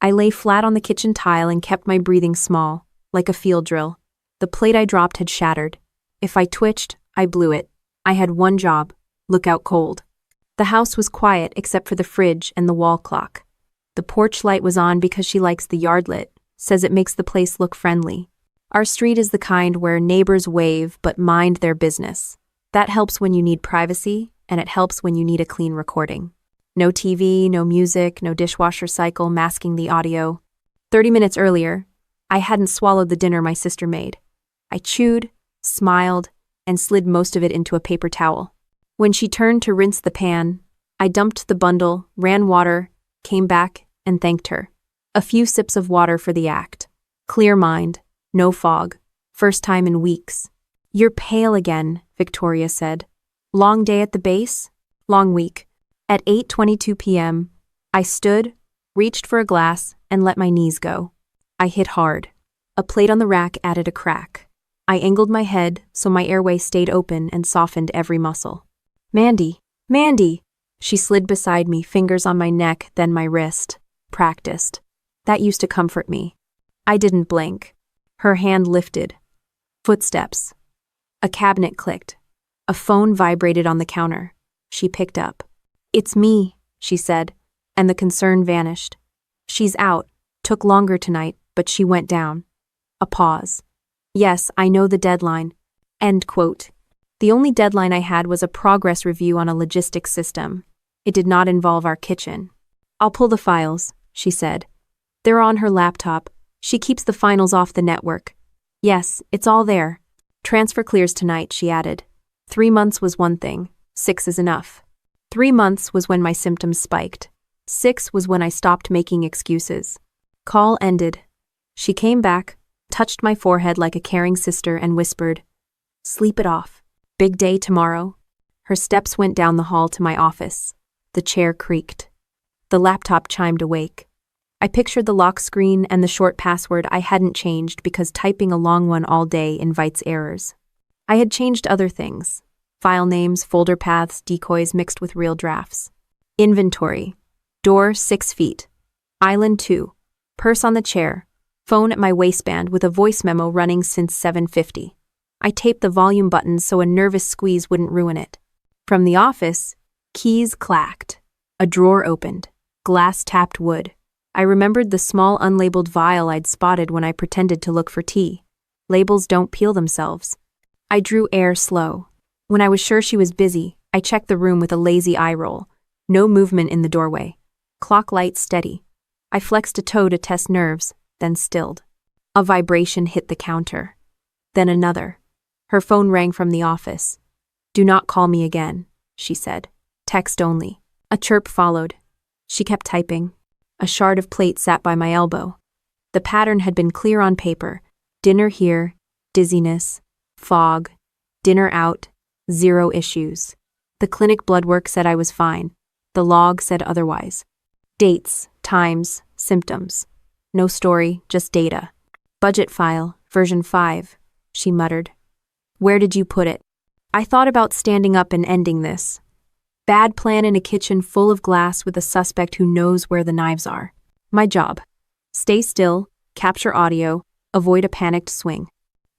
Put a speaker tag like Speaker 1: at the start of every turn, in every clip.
Speaker 1: I lay flat on the kitchen tile and kept my breathing small, like a field drill. The plate I dropped had shattered. If I twitched, I blew it. I had one job: look out cold. The house was quiet except for the fridge and the wall clock. The porch light was on because she likes the yard lit, says it makes the place look friendly. Our street is the kind where neighbors wave but mind their business. That helps when you need privacy, and it helps when you need a clean recording. No TV, no music, no dishwasher cycle masking the audio. 30 minutes earlier, I hadn't swallowed the dinner my sister made. I chewed, smiled, and slid most of it into a paper towel. When she turned to rinse the pan, I dumped the bundle, ran water, came back, and thanked her. A few sips of water for the act. Clear mind, no fog. First time in weeks. You're pale again, Victoria said. Long day at the base? Long week. At 8:22 p.m., I stood, reached for a glass, and let my knees go. I hit hard. A plate on the rack added a crack. I angled my head so my airway stayed open and softened every muscle. Mandy! Mandy! She slid beside me, fingers on my neck, then my wrist. Practiced. That used to comfort me. I didn't blink. Her hand lifted. Footsteps. A cabinet clicked. A phone vibrated on the counter. She picked up. It's me, she said, and the concern vanished. She's out. Took longer tonight, but she went down. A pause. Yes, I know the deadline. End quote. The only deadline I had was a progress review on a logistics system. It did not involve our kitchen. I'll pull the files, she said. They're on her laptop. She keeps the finals off the network. Yes, it's all there. Transfer clears tonight, she added. 3 months was one thing. 6 is enough. 3 months was when my symptoms spiked. 6 was when I stopped making excuses. Call ended. She came back, touched my forehead like a caring sister, and whispered, "Sleep it off. Big day tomorrow." Her steps went down the hall to my office. The chair creaked. The laptop chimed awake. I pictured the lock screen and the short password I hadn't changed because typing a long one all day invites errors. I had changed other things. File names, folder paths, decoys mixed with real drafts. Inventory. Door 6 feet. Island 2. Purse on the chair. Phone at my waistband with a voice memo running since 7:50. I taped the volume button so a nervous squeeze wouldn't ruin it. From the office, keys clacked. A drawer opened. Glass tapped wood. I remembered the small unlabeled vial I'd spotted when I pretended to look for tea. Labels don't peel themselves. I drew air slow. When I was sure she was busy, I checked the room with a lazy eye roll. No movement in the doorway. Clock light steady. I flexed a toe to test nerves, then stilled. A vibration hit the counter. Then another. Her phone rang from the office. "Do not call me again," she said. "Text only." A chirp followed. She kept typing. A shard of plate sat by my elbow. The pattern had been clear on paper. Dinner here, dizziness, fog, dinner out, 0 issues. The clinic bloodwork said I was fine. The log said otherwise. Dates, times, symptoms. No story, just data. Budget file, version 5, she muttered. "Where did you put it?" I thought about standing up and ending this. Bad plan in a kitchen full of glass with a suspect who knows where the knives are. My job. Stay still, capture audio, avoid a panicked swing.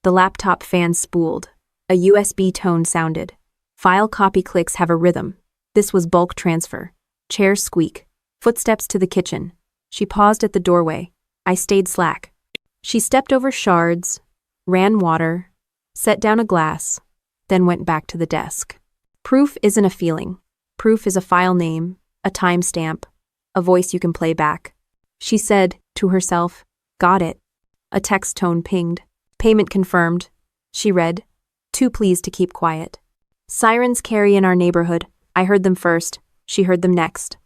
Speaker 1: The laptop fan spooled. A USB tone sounded. File copy clicks have a rhythm. This was bulk transfer. Chair squeak. Footsteps to the kitchen. She paused at the doorway. I stayed slack. She stepped over shards, ran water, set down a glass, then went back to the desk. Proof isn't a feeling. Proof is a file name, a timestamp, a voice you can play back. She said, to herself, "Got it." A text tone pinged. "Payment confirmed." She read, too pleased to keep quiet. Sirens carry in our neighborhood. I heard them first. She heard them next.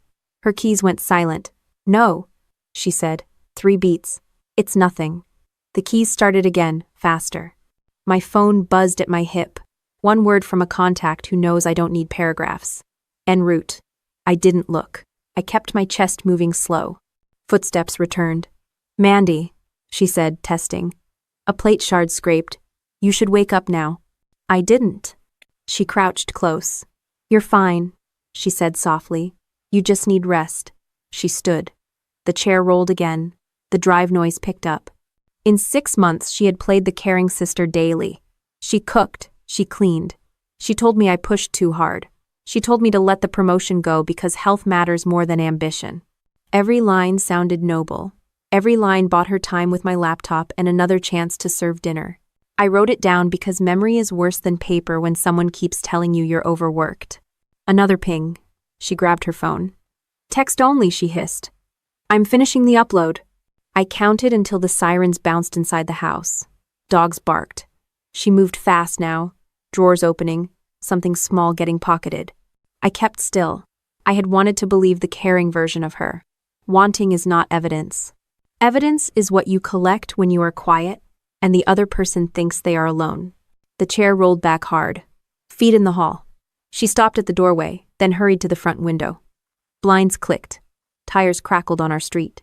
Speaker 1: Her keys went silent. "No," she said. 3 beats. "It's nothing." The keys started again, faster. My phone buzzed at my hip. One word from a contact who knows I don't need paragraphs. En route. I didn't look. I kept my chest moving slow. Footsteps returned. "Mandy," she said, testing. A plate shard scraped. "You should wake up now." I didn't. She crouched close. "You're fine," she said softly. "You just need rest." She stood. The chair rolled again. The drive noise picked up. In 6 months, she had played the caring sister daily. She cooked. She cleaned. She told me I pushed too hard. She told me to let the promotion go because health matters more than ambition. Every line sounded noble. Every line bought her time with my laptop and another chance to serve dinner. I wrote it down because memory is worse than paper when someone keeps telling you you're overworked. Another ping. She grabbed her phone. Text only, she hissed. I'm finishing the upload. I counted until the sirens bounced inside the house. Dogs barked. She moved fast now, drawers opening, something small getting pocketed. I kept still. I had wanted to believe the caring version of her. Wanting is not evidence. Evidence is what you collect when you are quiet, and the other person thinks they are alone. The chair rolled back hard. Feet in the hall. She stopped at the doorway, then hurried to the front window. Blinds clicked. Tires crackled on our street.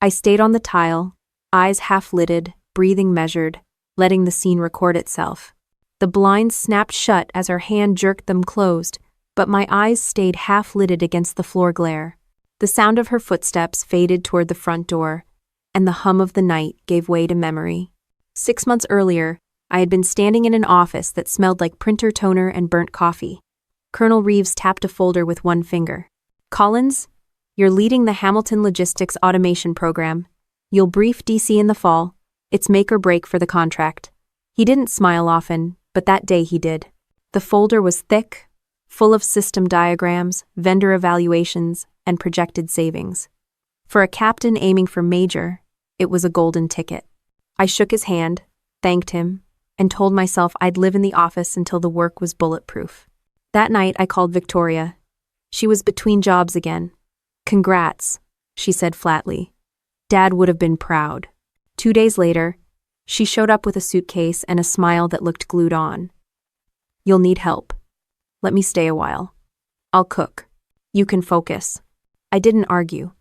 Speaker 1: I stayed on the tile, eyes half-lidded, breathing measured, letting the scene record itself. The blinds snapped shut as her hand jerked them closed, but my eyes stayed half-lidded against the floor glare. The sound of her footsteps faded toward the front door, and the hum of the night gave way to memory. 6 months earlier, I had been standing in an office that smelled like printer toner and burnt coffee. Colonel Reeves tapped a folder with one finger. Collins, you're leading the Hamilton Logistics Automation Program. You'll brief DC in the fall. It's make or break for the contract. He didn't smile often, but that day he did. The folder was thick, full of system diagrams, vendor evaluations, and projected savings. For a captain aiming for major, it was a golden ticket. I shook his hand, thanked him, and told myself I'd live in the office until the work was bulletproof. That night, I called Victoria. She was between jobs again. Congrats, she said flatly. Dad would have been proud. 2 days later, she showed up with a suitcase and a smile that looked glued on. You'll need help. Let me stay a while. I'll cook. You can focus. I didn't argue.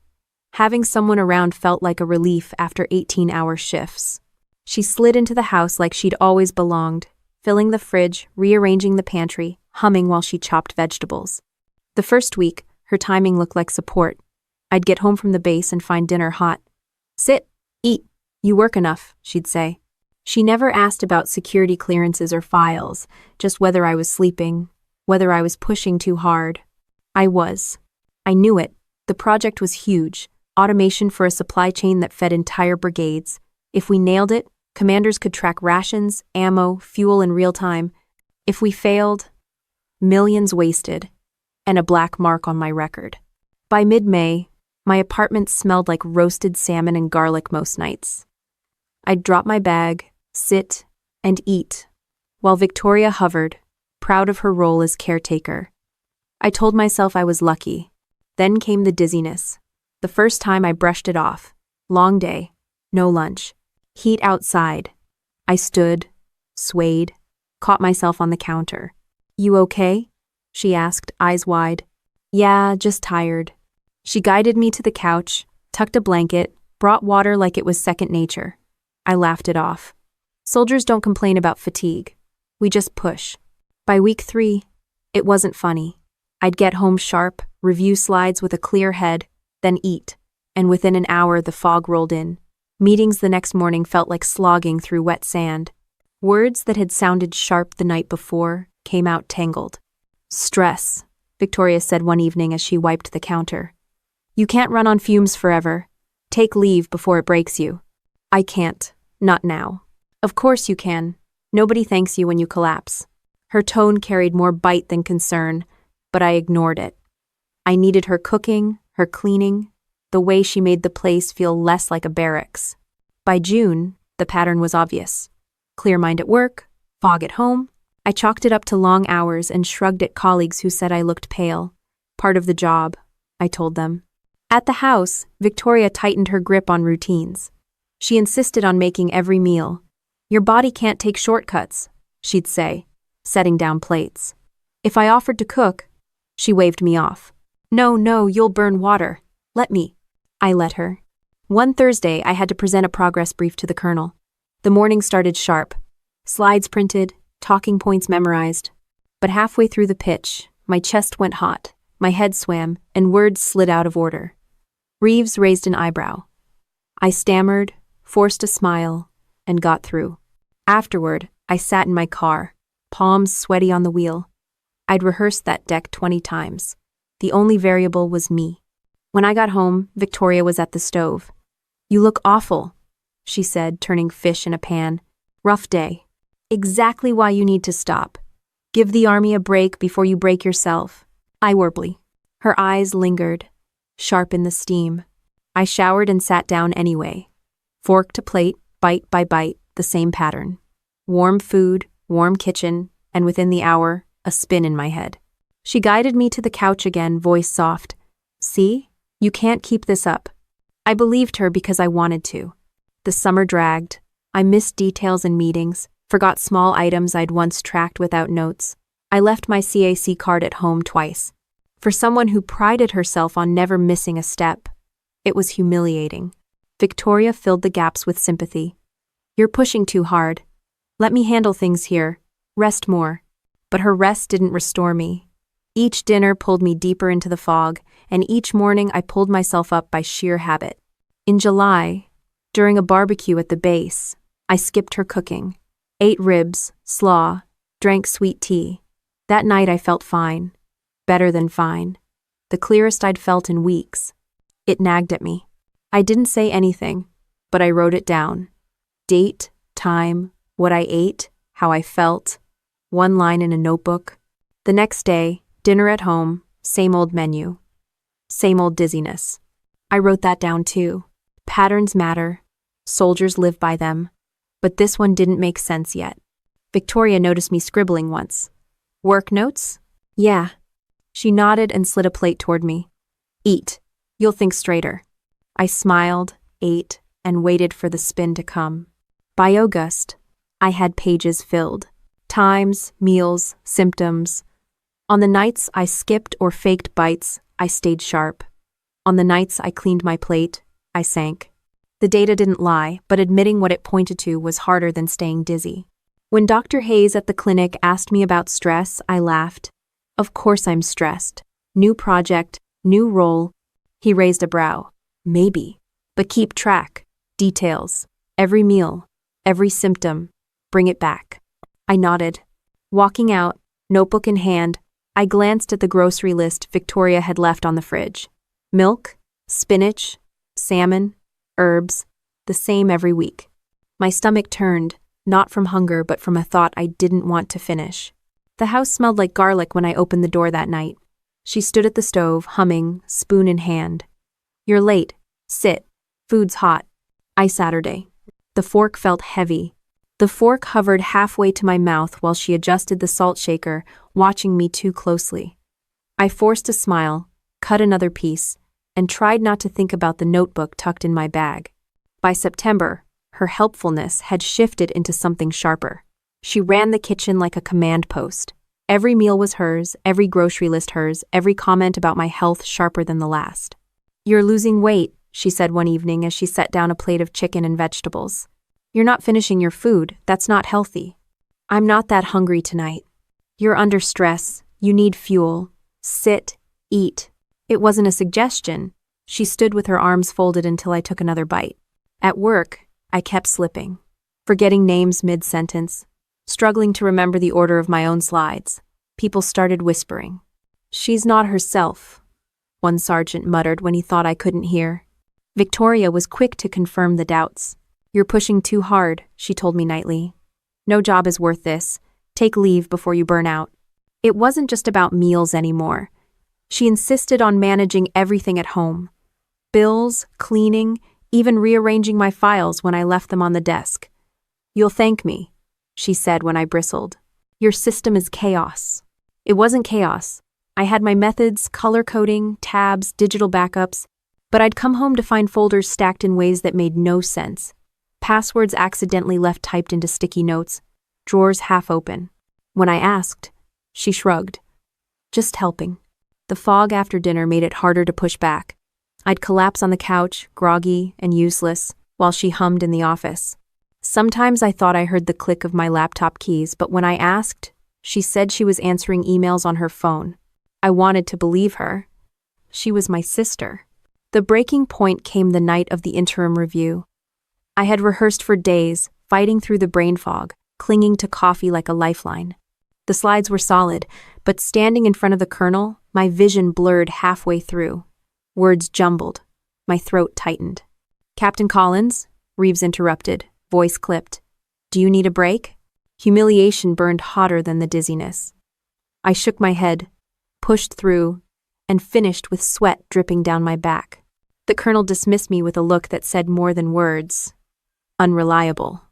Speaker 1: Having someone around felt like a relief after 18-hour shifts. She slid into the house like she'd always belonged, filling the fridge, rearranging the pantry, humming while she chopped vegetables. The first week, her timing looked like support. I'd get home from the base and find dinner hot. Sit, eat, you work enough, she'd say. She never asked about security clearances or files, just whether I was sleeping, whether I was pushing too hard. I was. I knew it. The project was huge, automation for a supply chain that fed entire brigades. If we nailed it, commanders could track rations, ammo, fuel in real time. If we failed, millions wasted, and a black mark on my record. By mid-May, my apartment smelled like roasted salmon and garlic most nights. I'd drop my bag, sit, and eat, while Victoria hovered, proud of her role as caretaker. I told myself I was lucky. Then came the dizziness. The first time I brushed it off. Long day, no lunch. Heat outside. I stood, swayed, caught myself on the counter. You okay? She asked, eyes wide. Yeah, just tired. She guided me to the couch, tucked a blanket, brought water like it was second nature. I laughed it off. Soldiers don't complain about fatigue. We just push. By week 3, it wasn't funny. I'd get home sharp, review slides with a clear head, then eat, and within an hour the fog rolled in. Meetings the next morning felt like slogging through wet sand. Words that had sounded sharp the night before came out tangled. Stress, Victoria said one evening as she wiped the counter. You can't run on fumes forever. Take leave before it breaks you. I can't. Not now. Of course you can. Nobody thanks you when you collapse. Her tone carried more bite than concern, but I ignored it. I needed her cooking, her cleaning, the way she made the place feel less like a barracks. By June, the pattern was obvious. Clear mind at work, fog at home. I chalked it up to long hours and shrugged at colleagues who said I looked pale. Part of the job, I told them. At the house, Victoria tightened her grip on routines. She insisted on making every meal. Your body can't take shortcuts, she'd say, setting down plates. If I offered to cook, she waved me off. No, you'll burn water. Let me. I let her. One Thursday, I had to present a progress brief to the colonel. The morning started sharp. Slides printed, talking points memorized. But halfway through the pitch, my chest went hot, my head swam, and words slid out of order. Reeves raised an eyebrow. I stammered, forced a smile, and got through. Afterward, I sat in my car, palms sweaty on the wheel. I'd rehearsed that deck 20 times. The only variable was me. When I got home, Victoria was at the stove. "You look awful," she said, turning fish in a pan. "Rough day. Exactly why you need to stop. Give the army a break before you break yourself." I warbly. Her eyes lingered, sharp in the steam. I showered and sat down anyway. Fork to plate, bite by bite, the same pattern. Warm food, warm kitchen, and within the hour, a spin in my head. She guided me to the couch again, voice soft. "See? You can't keep this up." I believed her because I wanted to. The summer dragged. I missed details in meetings, forgot small items I'd once tracked without notes. I left my CAC card at home twice. For someone who prided herself on never missing a step, it was humiliating. Victoria filled the gaps with sympathy. "You're pushing too hard. Let me handle things here. Rest more." But her rest didn't restore me. Each dinner pulled me deeper into the fog, and each morning I pulled myself up by sheer habit. In July, during a barbecue at the base, I skipped her cooking, ate ribs, slaw, drank sweet tea. That night I felt fine. Better than fine. The clearest I'd felt in weeks. It nagged at me. I didn't say anything, but I wrote it down. Date, time, what I ate, how I felt. One line in a notebook. The next day, dinner at home, same old menu. Same old dizziness. I wrote that down too. Patterns matter. Soldiers live by them. But this one didn't make sense yet. Victoria noticed me scribbling once. "Work notes?" "Yeah." She nodded and slid a plate toward me. "Eat. You'll think straighter." I smiled, ate, and waited for the spin to come. By August, I had pages filled. Times, meals, symptoms. On the nights I skipped or faked bites, I stayed sharp. On the nights I cleaned my plate, I sank. The data didn't lie, but admitting what it pointed to was harder than staying dizzy. When Dr. Hayes at the clinic asked me about stress, I laughed. Of course I'm stressed. New project, new role. He raised a brow. Maybe. But keep track. Details. Every meal. Every symptom. Bring it back. I nodded. Walking out, notebook in hand, I glanced at the grocery list Victoria had left on the fridge. Milk, spinach, salmon, herbs, the same every week. My stomach turned, not from hunger but from a thought I didn't want to finish. The house smelled like garlic when I opened the door that night. She stood at the stove, humming, spoon in hand. "You're late. Sit. Food's hot." Saturday. The fork felt heavy. The fork hovered halfway to my mouth while she adjusted the salt shaker, watching me too closely. I forced a smile, cut another piece, and tried not to think about the notebook tucked in my bag. By September, her helpfulness had shifted into something sharper. She ran the kitchen like a command post. Every meal was hers, every grocery list hers, every comment about my health sharper than the last. "You're losing weight," she said one evening as she set down a plate of chicken and vegetables. "You're not finishing your food, that's not healthy." "I'm not that hungry tonight." "You're under stress, you need fuel. Sit, eat." It wasn't a suggestion. She stood with her arms folded until I took another bite. At work, I kept slipping, forgetting names mid-sentence, struggling to remember the order of my own slides. People started whispering. "She's not herself," one sergeant muttered when he thought I couldn't hear. Victoria was quick to confirm the doubts. "You're pushing too hard," she told me nightly. "No job is worth this. Take leave before you burn out." It wasn't just about meals anymore. She insisted on managing everything at home. Bills, cleaning, even rearranging my files when I left them on the desk. "You'll thank me," she said when I bristled. "Your system is chaos." It wasn't chaos. I had my methods, color coding, tabs, digital backups, but I'd come home to find folders stacked in ways that made no sense. Passwords accidentally left typed into sticky notes, drawers half open. When I asked, she shrugged. "Just helping." The fog after dinner made it harder to push back. I'd collapse on the couch, groggy and useless, while she hummed in the office. Sometimes I thought I heard the click of my laptop keys, but when I asked, she said she was answering emails on her phone. I wanted to believe her. She was my sister. The breaking point came the night of the interim review. I had rehearsed for days, fighting through the brain fog, clinging to coffee like a lifeline. The slides were solid, but standing in front of the colonel, my vision blurred halfway through. Words jumbled. My throat tightened. "Captain Collins," Reeves interrupted, voice clipped. "Do you need a break?" Humiliation burned hotter than the dizziness. I shook my head, pushed through, and finished with sweat dripping down my back. The colonel dismissed me with a look that said more than words. Unreliable.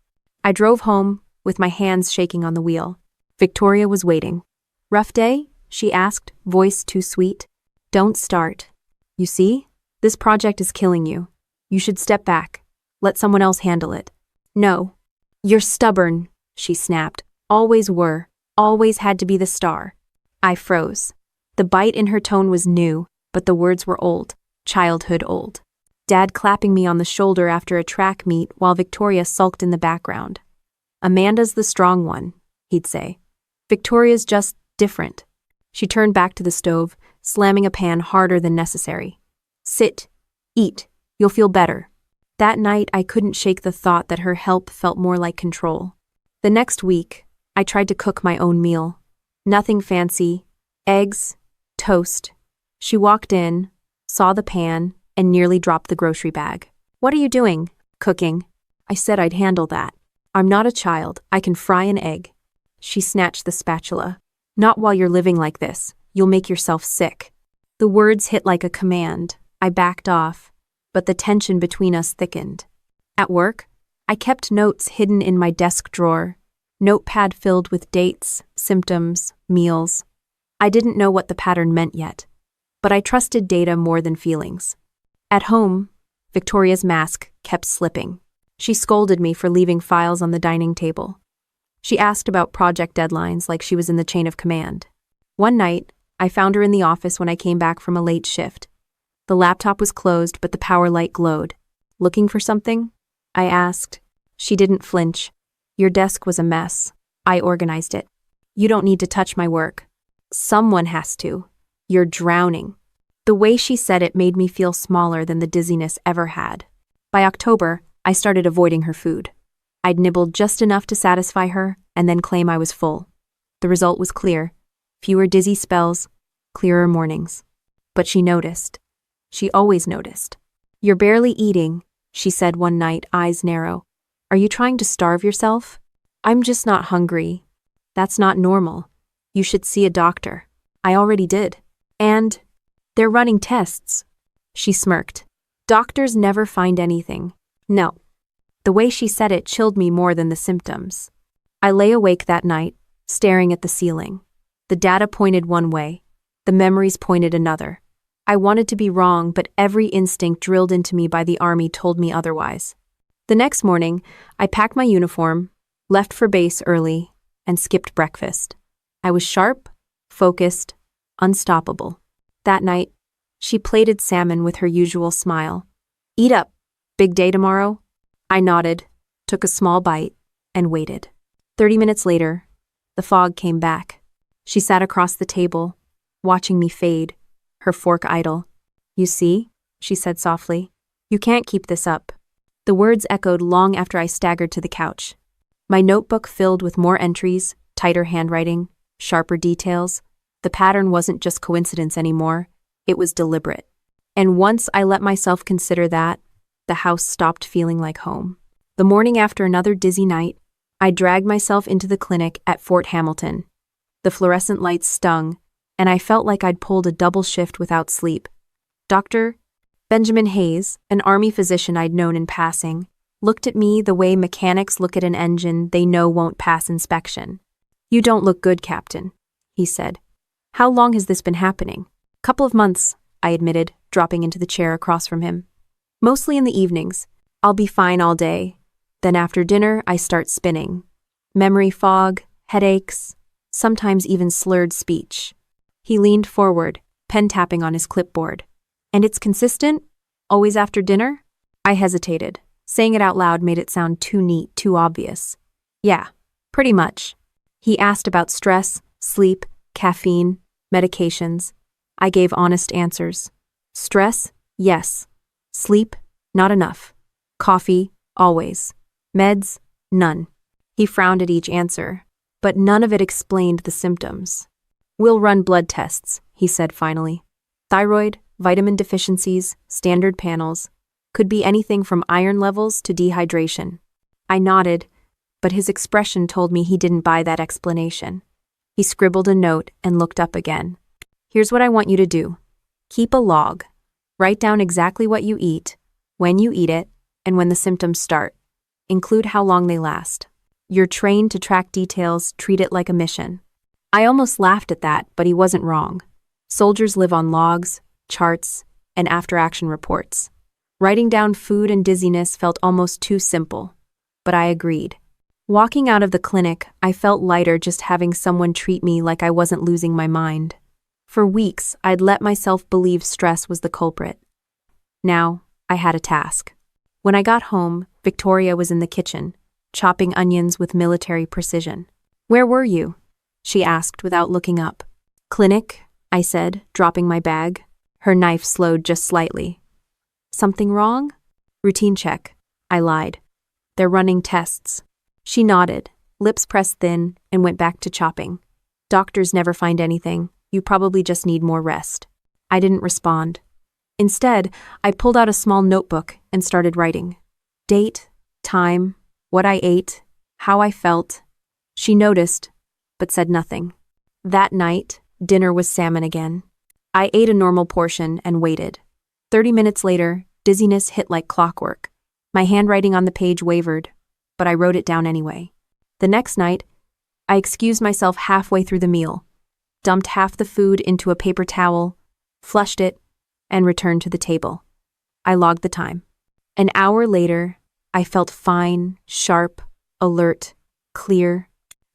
Speaker 1: I drove home, with my hands shaking on the wheel. Victoria was waiting. "Rough day?" she asked, voice too sweet. "Don't start. You see? This project is killing you. You should step back. Let someone else handle it." "No. You're stubborn," she snapped. "Always were. Always had to be the star." I froze. The bite in her tone was new, but the words were old, childhood old. Dad clapping me on the shoulder after a track meet while Victoria sulked in the background. "Amanda's the strong one," he'd say. "Victoria's just different." She turned back to the stove, slamming a pan harder than necessary. "Sit. Eat. You'll feel better." That night, I couldn't shake the thought that her help felt more like control. The next week, I tried to cook my own meal. Nothing fancy. Eggs, toast. She walked in, saw the pan, and nearly dropped the grocery bag. "What are you doing?" "Cooking." I said I'd handle that. "I'm not a child. I can fry an egg." She snatched the spatula. "Not while you're living like this. You'll make yourself sick." The words hit like a command. I backed off, but the tension between us thickened. At work, I kept notes hidden in my desk drawer, notepad filled with dates, symptoms, meals. I didn't know what the pattern meant yet, but I trusted data more than feelings. At home, Victoria's mask kept slipping. She scolded me for leaving files on the dining table. She asked about project deadlines like she was in the chain of command. One night, I found her in the office when I came back from a late shift. The laptop was closed, but the power light glowed. "Looking for something?" I asked. She didn't flinch. "Your desk was a mess. I organized it. You don't need to touch my work." "Someone has to. You're drowning." The way she said it made me feel smaller than the dizziness ever had. By October, I started avoiding her food. I'd nibbled just enough to satisfy her and then claim I was full. The result was clear. Fewer dizzy spells, clearer mornings. But she noticed. She always noticed. "You're barely eating," she said one night, eyes narrow. "Are you trying to starve yourself?" "I'm just not hungry." "That's not normal. You should see a doctor." "I already did. And they're running tests." She smirked. "Doctors never find anything." "No." The way she said it chilled me more than the symptoms. I lay awake that night, staring at the ceiling. The data pointed one way. The memories pointed another. I wanted to be wrong, but every instinct drilled into me by the army told me otherwise. The next morning, I packed my uniform, left for base early, and skipped breakfast. I was sharp, focused, unstoppable. That night, she plated salmon with her usual smile. "Eat up. Big day tomorrow?" I nodded, took a small bite, and waited. 30 minutes later, the fog came back. She sat across the table, watching me fade, her fork idle. "You see," she said softly, "you can't keep this up." The words echoed long after I staggered to the couch. My notebook filled with more entries, tighter handwriting, sharper details. The pattern wasn't just coincidence anymore, it was deliberate. And once I let myself consider that, the house stopped feeling like home. The morning after another dizzy night, I dragged myself into the clinic at Fort Hamilton. The fluorescent lights stung, and I felt like I'd pulled a double shift without sleep. Dr. Benjamin Hayes, an Army physician I'd known in passing, looked at me the way mechanics look at an engine they know won't pass inspection. "You don't look good, Captain," he said. "How long has this been happening?" "Couple of months," I admitted, dropping into the chair across from him. "Mostly in the evenings. I'll be fine all day. Then after dinner, I start spinning. Memory fog, headaches, sometimes even slurred speech." He leaned forward, pen tapping on his clipboard. "And it's consistent? Always after dinner?" I hesitated. Saying it out loud made it sound too neat, too obvious. "Yeah, pretty much." He asked about stress, sleep, caffeine, medications. I gave honest answers. "Stress? Yes. Sleep? Not enough. Coffee? Always. Meds? None. He frowned at each answer, but none of it explained the symptoms. We'll run blood tests, he said finally. Thyroid, vitamin deficiencies, standard panels. Could be anything from iron levels to dehydration. I nodded, but his expression told me he didn't buy that explanation. He scribbled a note and looked up again. Here's what I want you to do. Keep a log. Write down exactly what you eat, when you eat it, and when the symptoms start. Include how long they last. You're trained to track details, treat it like a mission. I almost laughed at that, but he wasn't wrong. Soldiers live on logs, charts, and after-action reports. Writing down food and dizziness felt almost too simple, but I agreed. Walking out of the clinic, I felt lighter just having someone treat me like I wasn't losing my mind. For weeks, I'd let myself believe stress was the culprit. Now, I had a task. When I got home, Victoria was in the kitchen, chopping onions with military precision. "Where were you?" she asked without looking up. "Clinic," I said, dropping my bag. Her knife slowed just slightly. "Something wrong?" "Routine check," I lied. "They're running tests." She nodded, lips pressed thin, and went back to chopping. "Doctors never find anything. You probably just need more rest." I didn't respond. Instead, I pulled out a small notebook and started writing. Date, time, what I ate, how I felt. She noticed, but said nothing. That night, dinner was salmon again. I ate a normal portion and waited. 30 minutes later, dizziness hit like clockwork. My handwriting on the page wavered, but I wrote it down anyway. The next night, I excused myself halfway through the meal, dumped half the food into a paper towel, flushed it, and returned to the table. I logged the time. An hour later, I felt fine, sharp, alert, clear.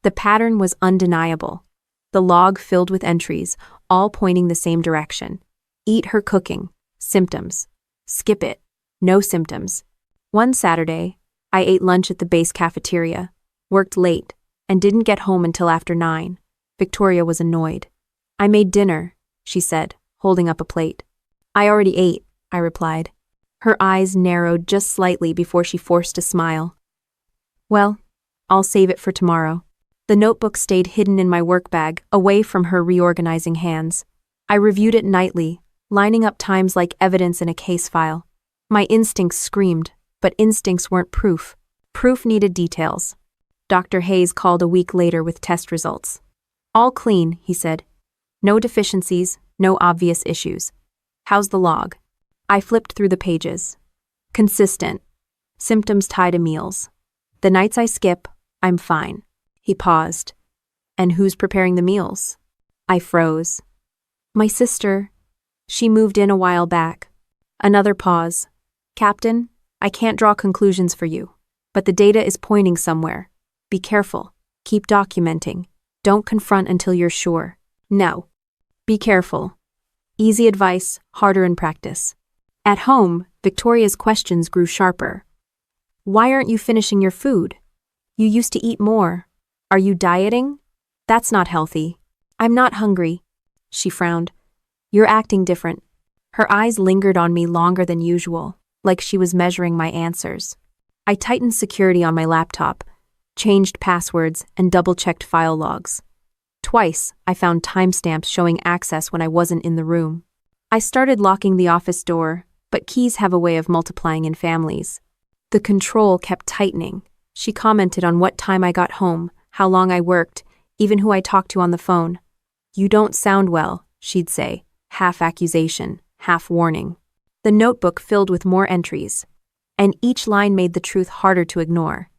Speaker 1: The pattern was undeniable. The log filled with entries, all pointing the same direction. Eat her cooking. Symptoms. Skip it. No symptoms. One Saturday, I ate lunch at the base cafeteria, worked late, and didn't get home until after 9. Victoria was annoyed. "I made dinner," she said, holding up a plate. "I already ate," I replied. Her eyes narrowed just slightly before she forced a smile. "Well, I'll save it for tomorrow." The notebook stayed hidden in my work bag, away from her reorganizing hands. I reviewed it nightly, lining up times like evidence in a case file. My instincts screamed, but instincts weren't proof. Proof needed details. Dr. Hayes called a week later with test results. "All clean," he said. "No deficiencies, no obvious issues. How's the log?" I flipped through the pages. Consistent. Symptoms tie to meals. The nights I skip, I'm fine. He paused. "And who's preparing the meals?" I froze. "My sister. She moved in a while back." Another pause. "Captain, I can't draw conclusions for you, but the data is pointing somewhere. Be careful. Keep documenting. Don't confront until you're sure." "No." "Be careful." Easy advice, harder in practice. At home, Victoria's questions grew sharper. "Why aren't you finishing your food? You used to eat more. Are you dieting? That's not healthy." "I'm not hungry." She frowned. "You're acting different." Her eyes lingered on me longer than usual, like she was measuring my answers. I tightened security on my laptop, changed passwords, and double-checked file logs. Twice, I found timestamps showing access when I wasn't in the room. I started locking the office door, but keys have a way of multiplying in families. The control kept tightening. She commented on what time I got home, how long I worked, even who I talked to on the phone. "You don't sound well," she'd say, half accusation, half warning. The notebook filled with more entries, and each line made the truth harder to ignore.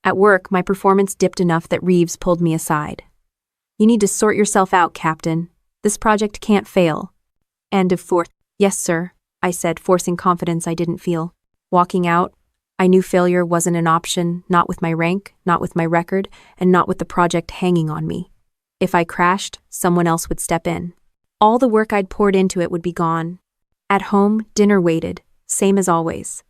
Speaker 1: At work, my performance dipped enough that Reeves pulled me aside. "You need to sort yourself out, Captain. This project can't fail." End of 4. "Yes, sir," I said, forcing confidence I didn't feel. Walking out, I knew failure wasn't an option, not with my rank, not with my record, and not with the project hanging on me. If I crashed, someone else would step in. All the work I'd poured into it would be gone. At home, dinner waited, same as always.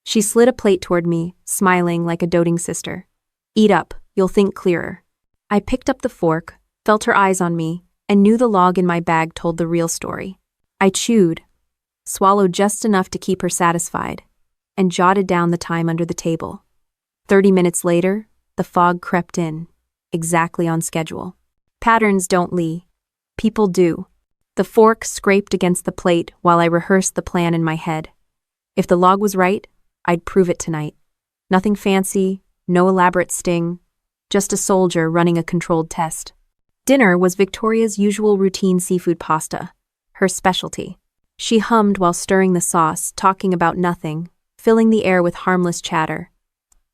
Speaker 1: She slid a plate toward me, smiling like a doting sister. "Eat up, you'll think clearer." I picked up the fork, felt her eyes on me, and knew the log in my bag told the real story. I chewed. swallowed just enough to keep her satisfied, and jotted down the time under the table. 30 minutes later, the fog crept in, exactly on schedule. Patterns don't lie. People do. The fork scraped against the plate while I rehearsed the plan in my head. If the log was right, I'd prove it tonight. Nothing fancy, no elaborate sting, just a soldier running a controlled test. Dinner was Victoria's usual routine seafood pasta, her specialty. She hummed while stirring the sauce, talking about nothing, filling the air with harmless chatter.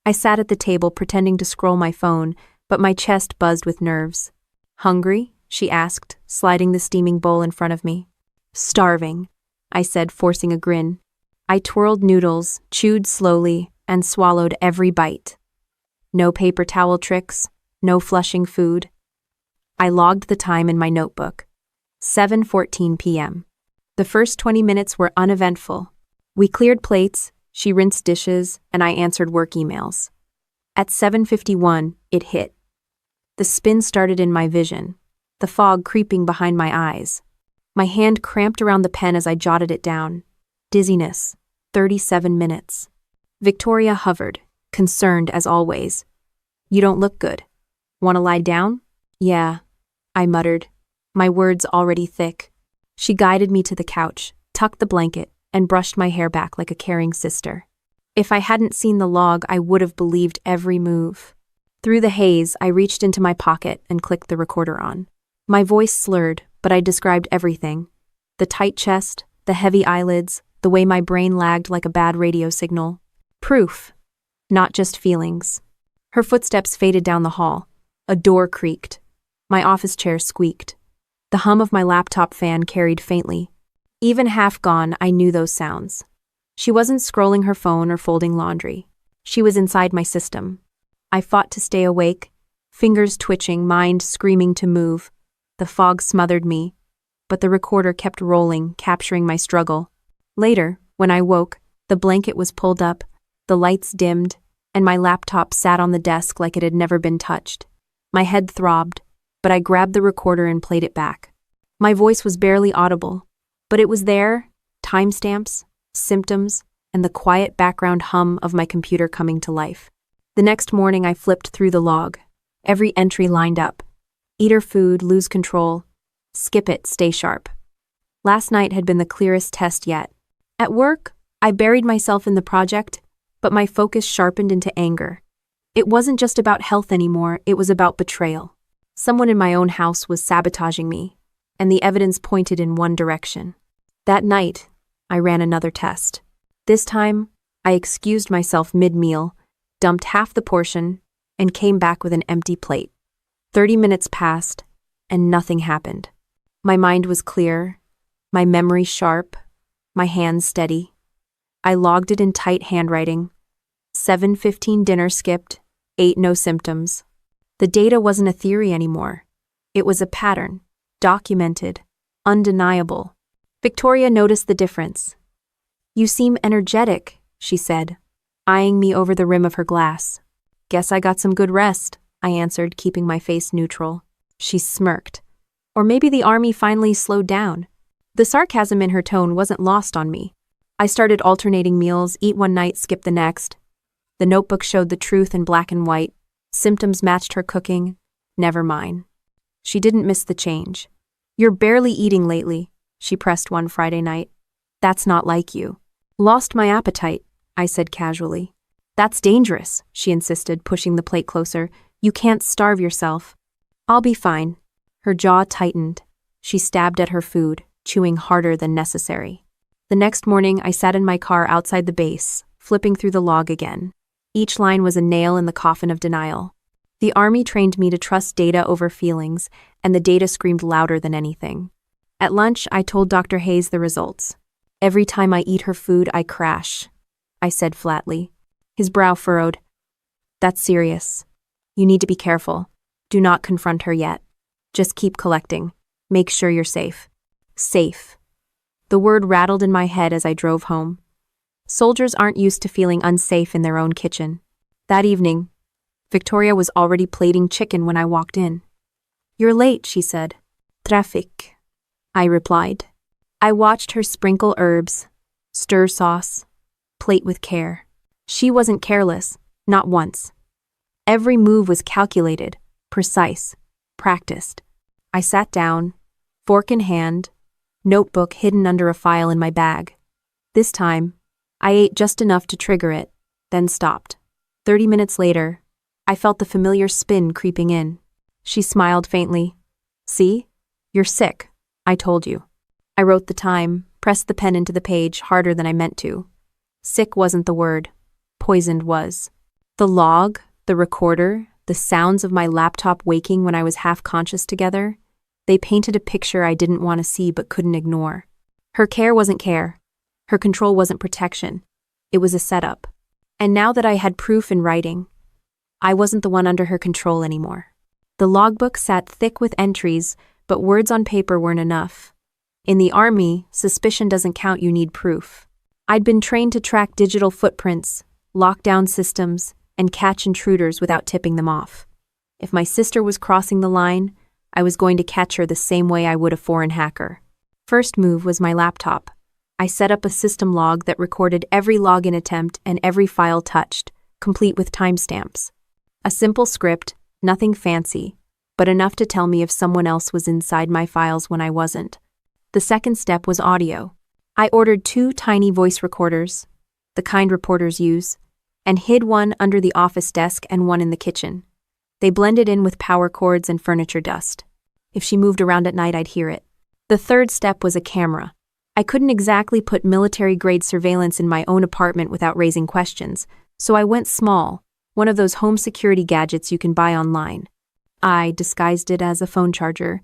Speaker 1: I sat at the table pretending to scroll my phone, but my chest buzzed with nerves. "Hungry?" she asked, sliding the steaming bowl in front of me. "Starving," I said, forcing a grin. I twirled noodles, chewed slowly, and swallowed every bite. No paper towel tricks, no flushing food. I logged the time in my notebook. 7:14 p.m. The first 20 minutes were uneventful. We cleared plates, she rinsed dishes, and I answered work emails. At 7:51, it hit. The spin started in my vision, the fog creeping behind my eyes. My hand cramped around the pen as I jotted it down. Dizziness, 37 minutes. Victoria hovered, concerned as always. "You don't look good. Want to lie down?" "Yeah," I muttered, my words already thick. She guided me to the couch, tucked the blanket, and brushed my hair back like a caring sister. If I hadn't seen the log, I would have believed every move. Through the haze, I reached into my pocket and clicked the recorder on. My voice slurred, but I described everything. The tight chest, the heavy eyelids, the way my brain lagged like a bad radio signal. Proof, not just feelings. Her footsteps faded down the hall. A door creaked. My office chair squeaked. The hum of my laptop fan carried faintly. Even half gone, I knew those sounds. She wasn't scrolling her phone or folding laundry. She was inside my system. I fought to stay awake, fingers twitching, mind screaming to move. The fog smothered me, but the recorder kept rolling, capturing my struggle. Later, when I woke, the blanket was pulled up, the lights dimmed, and my laptop sat on the desk like it had never been touched. My head throbbed, but I grabbed the recorder and played it back. My voice was barely audible, but it was there, timestamps, symptoms, and the quiet background hum of my computer coming to life. The next morning I flipped through the log. Every entry lined up. Eat her food, lose control. Skip it, stay sharp. Last night had been the clearest test yet. At work, I buried myself in the project, but my focus sharpened into anger. It wasn't just about health anymore, it was about betrayal. Someone in my own house was sabotaging me, and the evidence pointed in one direction. That night, I ran another test. This time, I excused myself mid-meal, dumped half the portion, and came back with an empty plate. 30 minutes passed, and nothing happened. My mind was clear, my memory sharp, my hands steady. I logged it in tight handwriting. 7:15 dinner skipped, 8 no symptoms. The data wasn't a theory anymore. It was a pattern, documented, undeniable. Victoria noticed the difference. "You seem energetic," she said, eyeing me over the rim of her glass. "Guess I got some good rest," I answered, keeping my face neutral. She smirked. Or maybe the army finally slowed down. The sarcasm in her tone wasn't lost on me. I started alternating meals, eat one night, skip the next. The notebook showed the truth in black and white. Symptoms matched her cooking, never mine. She didn't miss the change. "You're barely eating lately," she pressed one Friday night. "That's not like you." "Lost my appetite," I said casually. "That's dangerous," she insisted, pushing the plate closer. "You can't starve yourself." "I'll be fine." Her jaw tightened. She stabbed at her food, chewing harder than necessary. The next morning, I sat in my car outside the base, flipping through the log again. Each line was a nail in the coffin of denial. The army trained me to trust data over feelings, and the data screamed louder than anything. At lunch, I told Dr. Hayes the results. "Every time I eat her food, I crash," I said flatly. His brow furrowed. "That's serious. You need to be careful. Do not confront her yet. Just keep collecting. Make sure you're safe." Safe. The word rattled in my head as I drove home. Soldiers aren't used to feeling unsafe in their own kitchen. That evening, Victoria was already plating chicken when I walked in. "You're late," she said. "Traffic," I replied. I watched her sprinkle herbs, stir sauce, plate with care. She wasn't careless, not once. Every move was calculated, precise, practiced. I sat down, fork in hand, notebook hidden under a file in my bag. This time, I ate just enough to trigger it, then stopped. 30 minutes later, I felt the familiar spin creeping in. She smiled faintly. See? You're sick, I told you. I wrote the time, pressed the pen into the page harder than I meant to. Sick wasn't the word. Poisoned was. The log, the recorder, the sounds of my laptop waking when I was half-conscious together, they painted a picture I didn't want to see but couldn't ignore. Her care wasn't care. Her control wasn't protection. It was a setup. And now that I had proof in writing, I wasn't the one under her control anymore. The logbook sat thick with entries, but words on paper weren't enough. In the army, suspicion doesn't count, you need proof. I'd been trained to track digital footprints, lock down systems, and catch intruders without tipping them off. If my sister was crossing the line, I was going to catch her the same way I would a foreign hacker. First move was my laptop. I set up a system log that recorded every login attempt and every file touched, complete with timestamps. A simple script, nothing fancy, but enough to tell me if someone else was inside my files when I wasn't. The second step was audio. I ordered 2 tiny voice recorders, the kind reporters use, and hid one under the office desk and one in the kitchen. They blended in with power cords and furniture dust. If she moved around at night, I'd hear it. The third step was a camera. I couldn't exactly put military-grade surveillance in my own apartment without raising questions, so I went small, one of those home security gadgets you can buy online. I disguised it as a phone charger.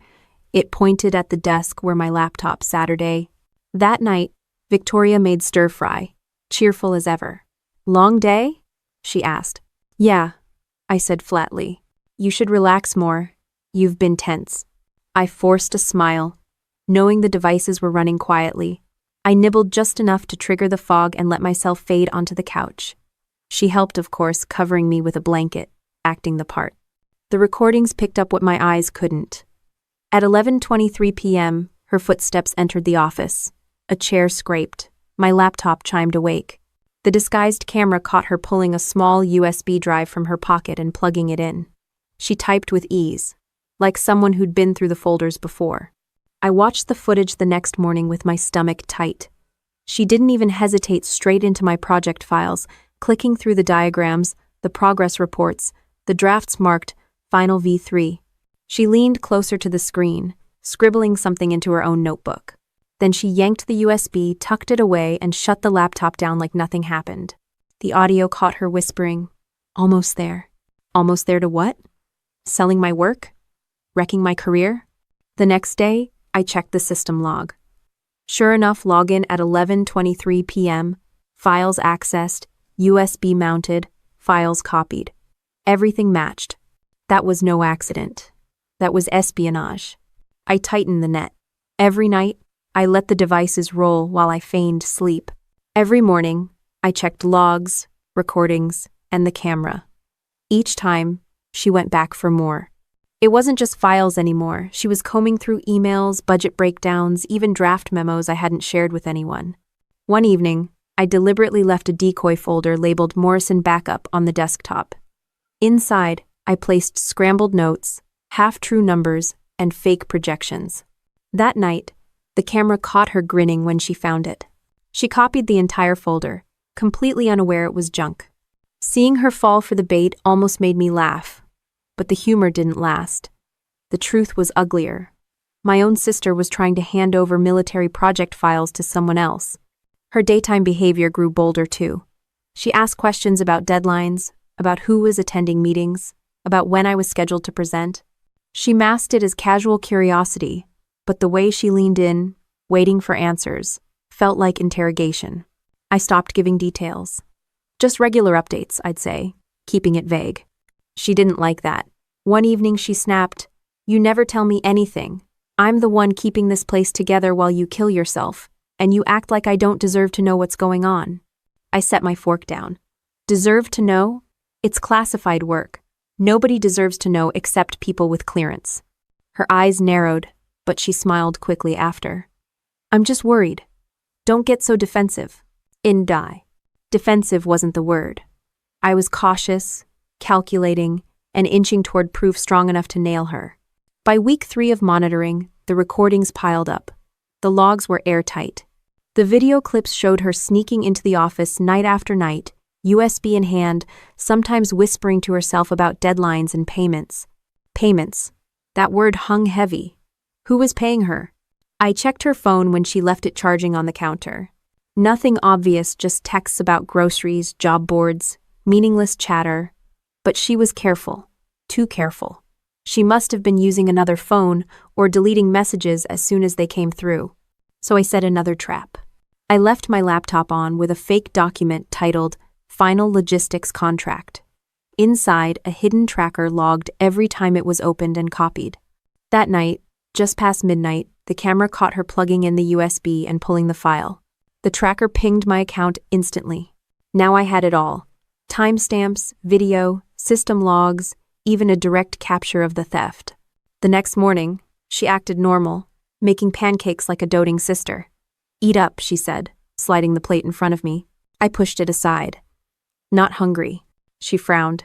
Speaker 1: It pointed at the desk where my laptop Saturday. That night, Victoria made stir-fry, cheerful as ever. Long day? She asked. Yeah, I said flatly. You should relax more. You've been tense. I forced a smile, knowing the devices were running quietly. I nibbled just enough to trigger the fog and let myself fade onto the couch. She helped, of course, covering me with a blanket, acting the part. The recordings picked up what my eyes couldn't. At 11:23 p.m., her footsteps entered the office. A chair scraped. My laptop chimed awake. The disguised camera caught her pulling a small USB drive from her pocket and plugging it in. She typed with ease, like someone who'd been through the folders before. I watched the footage the next morning with my stomach tight. She didn't even hesitate, straight into my project files, clicking through the diagrams, the progress reports, the drafts marked Final V3. She leaned closer to the screen, scribbling something into her own notebook. Then she yanked the USB, tucked it away, and shut the laptop down like nothing happened. The audio caught her whispering, "Almost there." Almost there to what? Selling my work? Wrecking my career? The next day, I checked the system log. Sure enough, login at 11:23 p.m., files accessed, USB mounted, files copied. Everything matched. That was no accident. That was espionage. I tightened the net. Every night, I let the devices roll while I feigned sleep. Every morning, I checked logs, recordings, and the camera. Each time, she went back for more. It wasn't just files anymore. She was combing through emails, budget breakdowns, even draft memos I hadn't shared with anyone. One evening, I deliberately left a decoy folder labeled Morrison Backup on the desktop. Inside, I placed scrambled notes, half-true numbers, and fake projections. That night, the camera caught her grinning when she found it. She copied the entire folder, completely unaware it was junk. Seeing her fall for the bait almost made me laugh. But the humor didn't last. The truth was uglier. My own sister was trying to hand over military project files to someone else. Her daytime behavior grew bolder too. She asked questions about deadlines, about who was attending meetings, about when I was scheduled to present. She masked it as casual curiosity, but the way she leaned in, waiting for answers, felt like interrogation. I stopped giving details. Just regular updates, I'd say, keeping it vague. She didn't like that. One evening she snapped, "You never tell me anything. I'm the one keeping this place together while you kill yourself, and you act like I don't deserve to know what's going on." I set my fork down. Deserve to know? It's classified work. Nobody deserves to know except people with clearance. Her eyes narrowed, but she smiled quickly after. I'm just worried. Don't get so defensive. Defensive wasn't the word. I was cautious, calculating, and inching toward proof strong enough to nail her. By week 3 of monitoring, the recordings piled up. The logs were airtight. The video clips showed her sneaking into the office night after night, USB in hand, sometimes whispering to herself about deadlines and payments. Payments. That word hung heavy. Who was paying her? I checked her phone when she left it charging on the counter. Nothing obvious, just texts about groceries, job boards, meaningless chatter. But she was careful. Too careful. She must have been using another phone or deleting messages as soon as they came through. So I set another trap. I left my laptop on with a fake document titled Final Logistics Contract. Inside, a hidden tracker logged every time it was opened and copied. That night, just past midnight, the camera caught her plugging in the USB and pulling the file. The tracker pinged my account instantly. Now I had it all. Timestamps, video, system logs, even a direct capture of the theft. The next morning, she acted normal, making pancakes like a doting sister. "Eat up," she said, sliding the plate in front of me. I pushed it aside. "Not hungry." She frowned.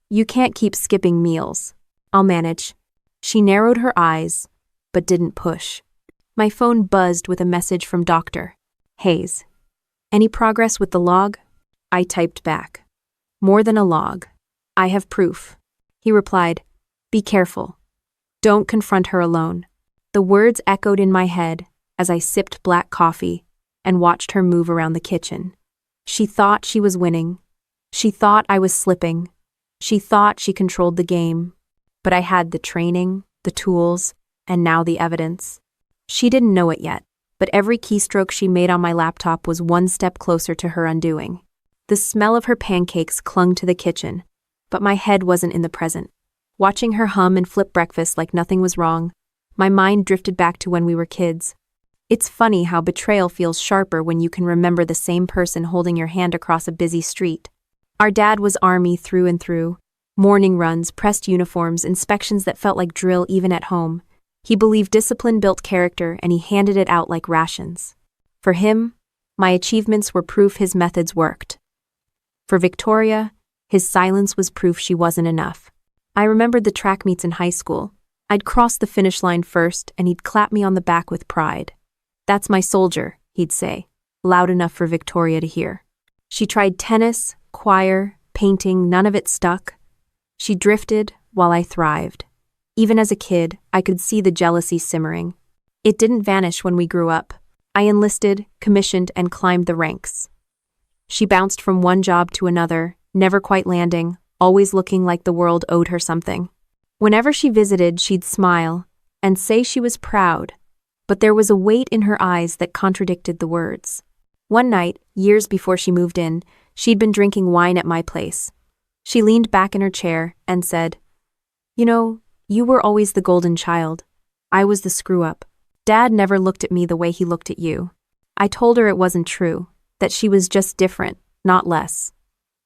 Speaker 1: "You can't keep skipping meals." "I'll manage." She narrowed her eyes, but didn't push. My phone buzzed with a message from Dr. Hayes. "Any progress with the log?" I typed back. "More than a log. I have proof." He replied, "Be careful. Don't confront her alone." The words echoed in my head as I sipped black coffee and watched her move around the kitchen. She thought she was winning. She thought I was slipping. She thought she controlled the game. But I had the training, the tools, and now the evidence. She didn't know it yet, but every keystroke she made on my laptop was one step closer to her undoing. The smell of her pancakes clung to the kitchen, but my head wasn't in the present. Watching her hum and flip breakfast like nothing was wrong, my mind drifted back to when we were kids. It's funny how betrayal feels sharper when you can remember the same person holding your hand across a busy street. Our dad was Army through and through. Morning runs, pressed uniforms, inspections that felt like drill even at home. He believed discipline built character, and he handed it out like rations. For him, my achievements were proof his methods worked. For Victoria, his silence was proof she wasn't enough. I remembered the track meets in high school. I'd cross the finish line first, and he'd clap me on the back with pride. "That's my soldier," he'd say, loud enough for Victoria to hear. She tried tennis, choir, painting, none of it stuck. She drifted while I thrived. Even as a kid, I could see the jealousy simmering. It didn't vanish when we grew up. I enlisted, commissioned, and climbed the ranks. She bounced from one job to another, never quite landing, always looking like the world owed her something. Whenever she visited, she'd smile and say she was proud, but there was a weight in her eyes that contradicted the words. One night, years before she moved in, she'd been drinking wine at my place. She leaned back in her chair and said, "You know, you were always the golden child. I was the screw-up. Dad never looked at me the way he looked at you." I told her it wasn't true, that she was just different, not less.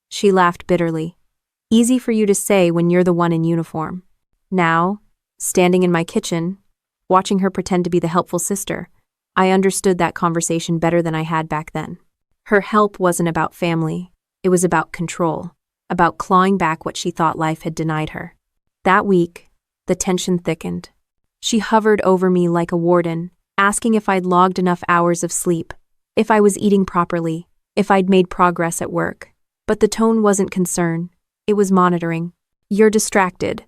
Speaker 1: She laughed bitterly. "Easy for you to say when you're the one in uniform." Now, standing in my kitchen, watching her pretend to be the helpful sister, I understood that conversation better than I had back then. Her help wasn't about family. It was about control, about clawing back what she thought life had denied her. That week, the tension thickened. She hovered over me like a warden, asking if I'd logged enough hours of sleep, if I was eating properly, if I'd made progress at work. But the tone wasn't concern. It was monitoring. "You're distracted,"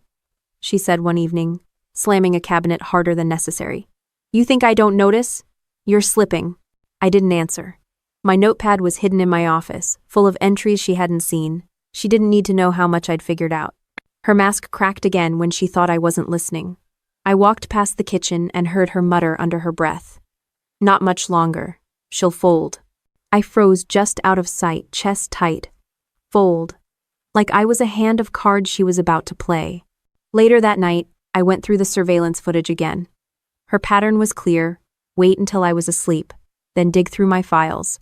Speaker 1: she said one evening, slamming a cabinet harder than necessary. "You think I don't notice? You're slipping." I didn't answer. My notepad was hidden in my office, full of entries she hadn't seen. She didn't need to know how much I'd figured out. Her mask cracked again when she thought I wasn't listening. I walked past the kitchen and heard her mutter under her breath. "Not much longer. She'll fold." I froze just out of sight, chest tight. Fold. Like I was a hand of cards she was about to play. Later that night, I went through the surveillance footage again. Her pattern was clear: wait until I was asleep, then dig through my files.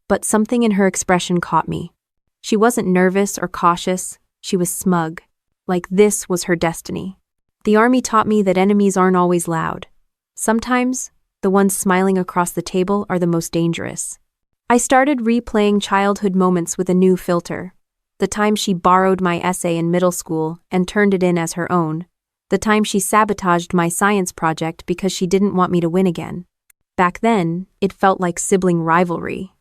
Speaker 1: But something in her expression caught me. She wasn't nervous or cautious, she was smug. Like this was her destiny. The Army taught me that enemies aren't always loud. Sometimes, the ones smiling across the table, are the most dangerous. I started replaying childhood moments with a new filter. The time she borrowed my essay in middle school and turned it in as her own. The time she sabotaged my science project because she didn't want me to win again. Back then, it felt like sibling rivalry.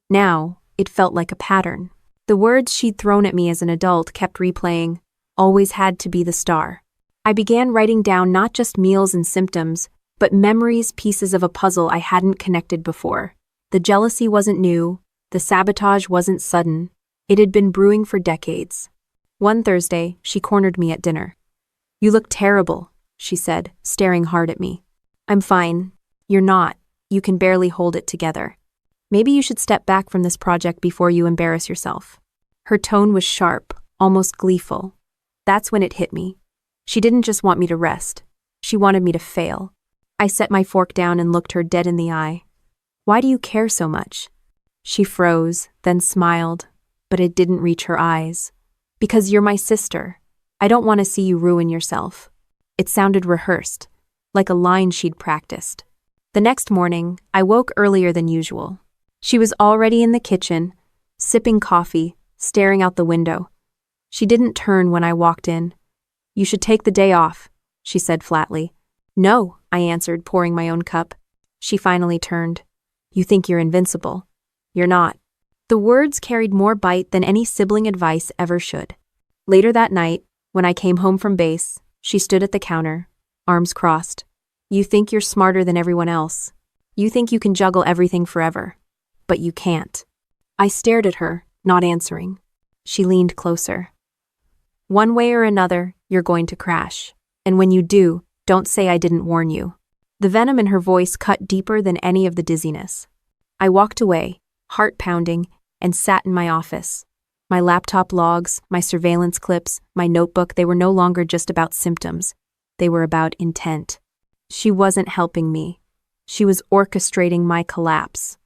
Speaker 1: Now, it felt like a pattern. The words she'd thrown at me as an adult kept replaying, always had to be the star. I began writing down not just meals and symptoms, but memories, pieces of a puzzle I hadn't connected before. The jealousy wasn't new, the sabotage wasn't sudden. It had been brewing for decades. One Thursday, she cornered me at dinner. "You look terrible," she said, staring hard at me. "I'm fine. You're not. You can barely hold it together. Maybe you should step back from this project before you embarrass yourself." Her tone was sharp, almost gleeful. That's when it hit me. She didn't just want me to rest. She wanted me to fail. I set my fork down and looked her dead in the eye. "Why do you care so much?" She froze, then smiled, but it didn't reach her eyes. "Because you're my sister. I don't want to see you ruin yourself." It sounded rehearsed, like a line she'd practiced. The next morning, I woke earlier than usual. She was already in the kitchen, sipping coffee, staring out the window. She didn't turn when I walked in. "You should take the day off," she said flatly. "No," I answered, pouring my own cup. She finally turned. "You think you're invincible. You're not." The words carried more bite than any sibling advice ever should. Later that night, when I came home from base, she stood at the counter, arms crossed. "You think you're smarter than everyone else. You think you can juggle everything forever. But you can't." I stared at her, not answering. She leaned closer. "One way or another, you're going to crash. And when you do, don't say I didn't warn you." The venom in her voice cut deeper than any of the dizziness. I walked away, heart pounding, and sat in my office. My laptop logs, my surveillance clips, my notebook, they were no longer just about symptoms. They were about intent. She wasn't helping me. She was orchestrating my collapse.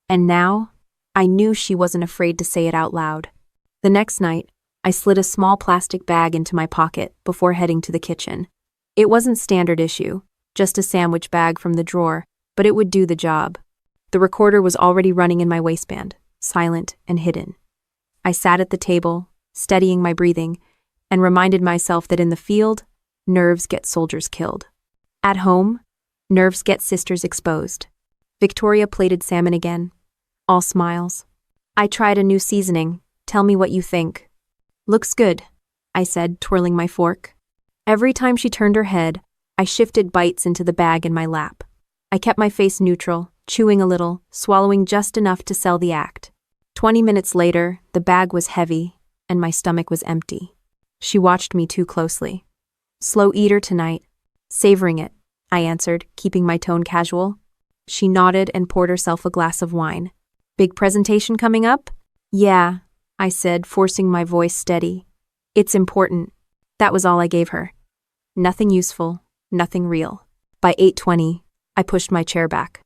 Speaker 1: And now, I knew she wasn't afraid to say it out loud. The next night, I slid a small plastic bag into my pocket before heading to the kitchen. It wasn't standard issue, just a sandwich bag from the drawer, but it would do the job. The recorder was already running in my waistband, silent and hidden. I sat at the table, steadying my breathing, and reminded myself that in the field, nerves get soldiers killed. At home, nerves get sisters exposed. Victoria plated salmon again. All smiles. "I tried a new seasoning. Tell me what you think." "Looks good," I said, twirling my fork. Every time she turned her head, I shifted bites into the bag in my lap. I kept my face neutral, chewing a little, swallowing just enough to sell the act. 20 minutes later, the bag was heavy, and my stomach was empty. She watched me too closely. "Slow eater tonight." "Savoring it," I answered, keeping my tone casual. She nodded and poured herself a glass of wine. "Big presentation coming up?" "Yeah," I said, forcing my voice steady. "It's important." That was all I gave her. Nothing useful, nothing real. By 8:20, I pushed my chair back.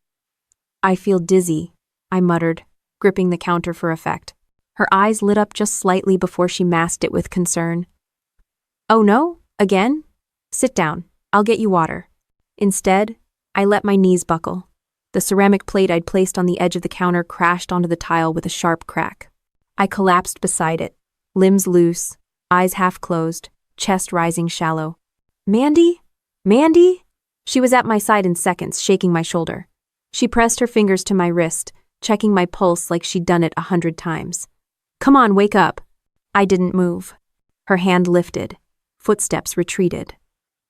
Speaker 1: "I feel dizzy," I muttered, gripping the counter for effect. Her eyes lit up just slightly before she masked it with concern. "Oh no? Again? Sit down. I'll get you water." Instead, I let my knees buckle. The ceramic plate I'd placed on the edge of the counter crashed onto the tile with a sharp crack. I collapsed beside it, limbs loose, eyes half closed, chest rising shallow. "Mandy? Mandy?" She was at my side in seconds, shaking my shoulder. She pressed her fingers to my wrist, checking my pulse like she'd done it 100 times. "Come on, wake up." I didn't move. Her hand lifted. Footsteps retreated.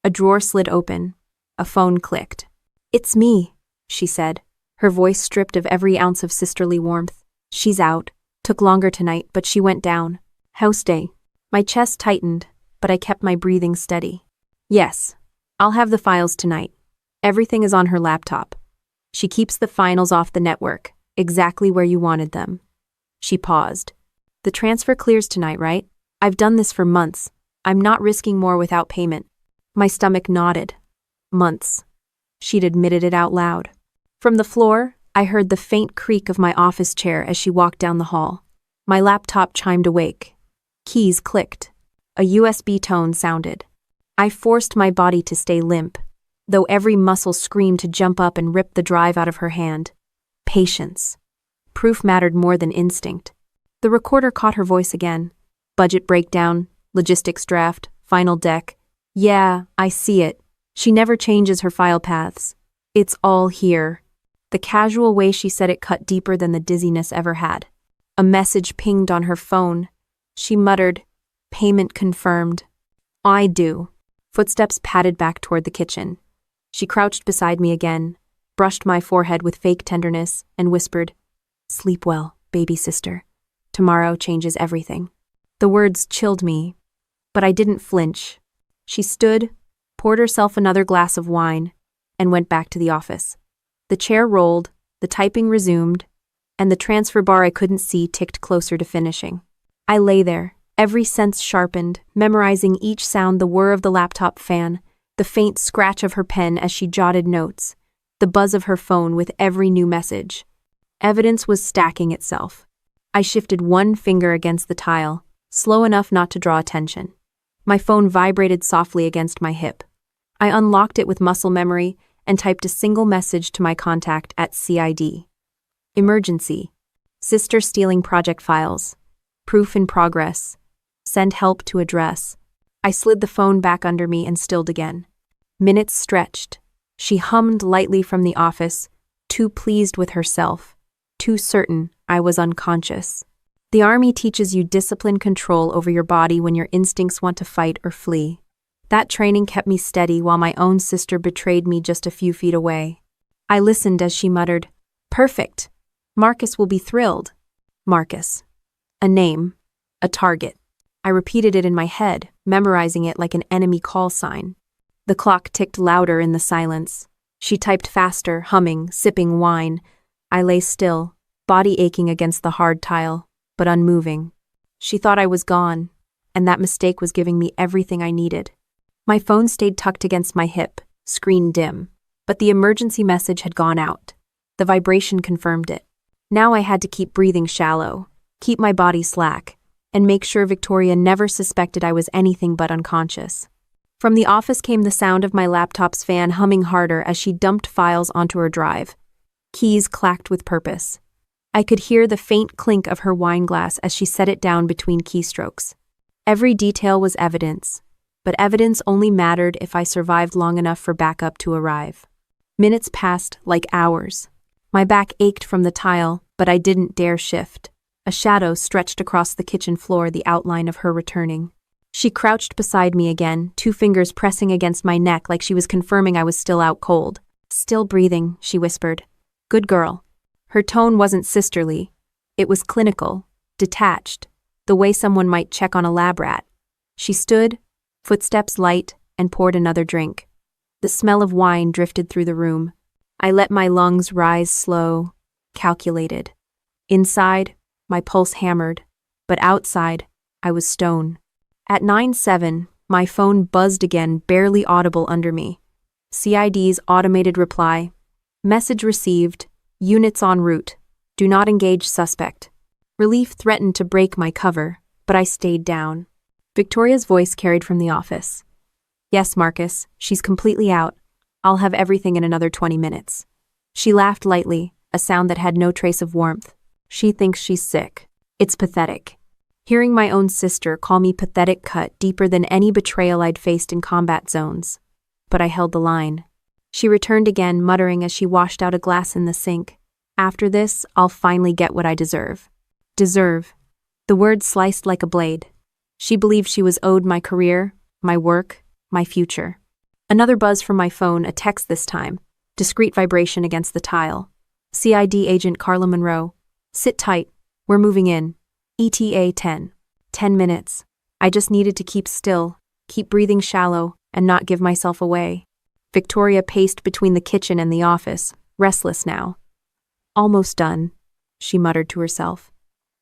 Speaker 1: A drawer slid open. A phone clicked. "It's me," she said, her voice stripped of every ounce of sisterly warmth. "She's out. Took longer tonight, but she went down. House day." My chest tightened, but I kept my breathing steady. "Yes, I'll have the files tonight. Everything is on her laptop. She keeps the finals off the network, exactly where you wanted them." She paused. "The transfer clears tonight, right? I've done this for months. I'm not risking more without payment." My stomach nodded. Months. She'd admitted it out loud. From the floor, I heard the faint creak of my office chair as she walked down the hall. My laptop chimed awake. Keys clicked. A USB tone sounded. I forced my body to stay limp. though every muscle screamed to jump up and rip the drive out of her hand. Patience. Proof mattered more than instinct. The recorder caught her voice again. Budget breakdown, logistics draft, final deck. Yeah, I see it. She never changes her file paths. It's all here. The casual way she said it cut deeper than the dizziness ever had. A message pinged on her phone. She muttered, "Payment confirmed." "I do." Footsteps padded back toward the kitchen. She crouched beside me again, brushed my forehead with fake tenderness, and whispered, "Sleep well, baby sister. Tomorrow changes everything." The words chilled me, but I didn't flinch. She stood, poured herself another glass of wine, and went back to the office. The chair rolled, the typing resumed, and the transfer bar I couldn't see ticked closer to finishing. I lay there, every sense sharpened, memorizing each sound, the whir of the laptop fan, the faint scratch of her pen as she jotted notes, the buzz of her phone with every new message. Evidence was stacking itself. I shifted one finger against the tile, slow enough not to draw attention. My phone vibrated softly against my hip. I unlocked it with muscle memory and typed a single message to my contact at CID. Emergency. Sister stealing project files. Proof in progress. Send help to address. I slid the phone back under me and stilled again. Minutes stretched. She hummed lightly from the office, too pleased with herself, too certain I was unconscious. The army teaches you discipline control over your body when your instincts want to fight or flee. That training kept me steady while my own sister betrayed me just a few feet away. I listened as she muttered, "Perfect. Marcus will be thrilled." Marcus. A name. A target. I repeated it in my head, memorizing it like an enemy call sign. The clock ticked louder in the silence. She typed faster, humming, sipping wine. I lay still, body aching against the hard tile, but unmoving. She thought I was gone, and that mistake was giving me everything I needed. My phone stayed tucked against my hip, screen dim, but the emergency message had gone out. The vibration confirmed it. Now I had to keep breathing shallow, keep my body slack, and make sure Victoria never suspected I was anything but unconscious. From the office came the sound of my laptop's fan humming harder as she dumped files onto her drive. Keys clacked with purpose. I could hear the faint clink of her wine glass as she set it down between keystrokes. Every detail was evidence, but evidence only mattered if I survived long enough for backup to arrive. Minutes passed like hours. My back ached from the tile, but I didn't dare shift. A shadow stretched across the kitchen floor, the outline of her returning. She crouched beside me again, 2 fingers pressing against my neck like she was confirming I was still out cold. "Still breathing," she whispered. "Good girl." Her tone wasn't sisterly. It was clinical, detached, the way someone might check on a lab rat. She stood, footsteps light, and poured another drink. The smell of wine drifted through the room. I let my lungs rise slow, calculated. Inside, my pulse hammered, but outside, I was stone. At 9:07, my phone buzzed again, barely audible under me. CID's automated reply. Message received. Units en route. Do not engage suspect. Relief threatened to break my cover, but I stayed down. Victoria's voice carried from the office. "Yes, Marcus, she's completely out. I'll have everything in another 20 minutes. She laughed lightly, a sound that had no trace of warmth. "She thinks she's sick. It's pathetic." Hearing my own sister call me pathetic cut deeper than any betrayal I'd faced in combat zones. But I held the line. She returned again, muttering as she washed out a glass in the sink. "After this, I'll finally get what I deserve." Deserve. The word sliced like a blade. She believed she was owed my career, my work, my future. Another buzz from my phone, a text this time. Discreet vibration against the tile. CID agent Carla Monroe. "Sit tight. We're moving in. ETA 10. 10 minutes. I just needed to keep still, keep breathing shallow, and not give myself away." Victoria paced between the kitchen and the office, restless now. "Almost done," she muttered to herself.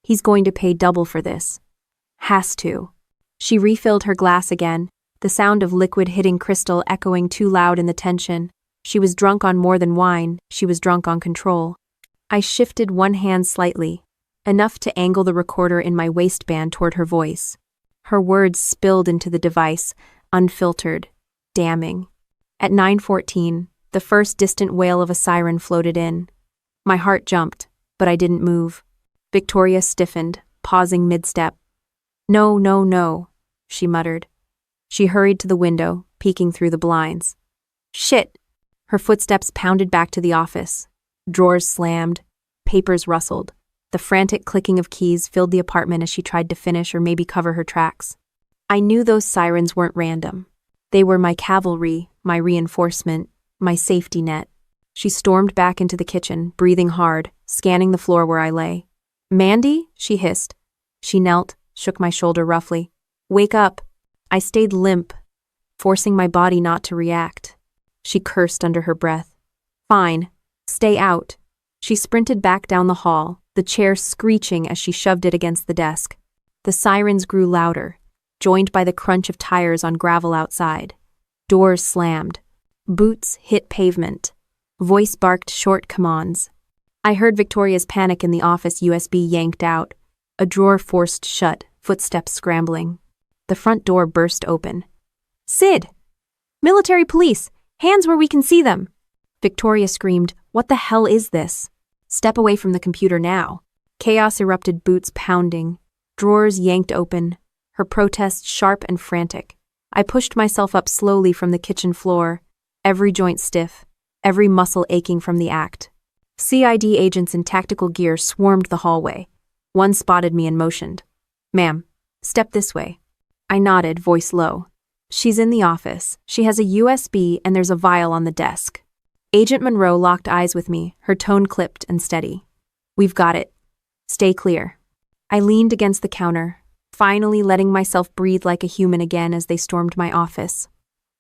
Speaker 1: "He's going to pay double for this. Has to." She refilled her glass again, the sound of liquid hitting crystal echoing too loud in the tension. She was drunk on more than wine, she was drunk on control. I shifted one hand slightly, enough to angle the recorder in my waistband toward her voice. Her words spilled into the device, unfiltered, damning. At 9:14, the first distant wail of a siren floated in. My heart jumped, but I didn't move. Victoria stiffened, pausing mid-step. "No, no, no," she muttered. She hurried to the window, peeking through the blinds. "Shit!" Her footsteps pounded back to the office. Drawers slammed, papers rustled. The frantic clicking of keys filled the apartment as she tried to finish or maybe cover her tracks. I knew those sirens weren't random. They were my cavalry, my reinforcement, my safety net. She stormed back into the kitchen, breathing hard, scanning the floor where I lay. "Mandy?" she hissed. She knelt, shook my shoulder roughly. "Wake up." I stayed limp, forcing my body not to react. She cursed under her breath. "Fine. Stay out." She sprinted back down the hall, the chair screeching as she shoved it against the desk. The sirens grew louder, joined by the crunch of tires on gravel outside. Doors slammed. Boots hit pavement. Voice barked short commands. I heard Victoria's panic in the office, USB yanked out. A drawer forced shut, footsteps scrambling. The front door burst open. "Sid! Military police! Hands where we can see them!" Victoria screamed, "What the hell is this? Step away from the computer now." Chaos erupted, boots pounding. Drawers yanked open, her protest sharp and frantic. I pushed myself up slowly from the kitchen floor, every joint stiff, every muscle aching from the act. CID agents in tactical gear swarmed the hallway. One spotted me and motioned. "Ma'am, step this way." I nodded, voice low. "She's in the office. She has a USB and there's a vial on the desk." Agent Monroe locked eyes with me, her tone clipped and steady. "We've got it. Stay clear." I leaned against the counter, finally letting myself breathe like a human again as they stormed my office.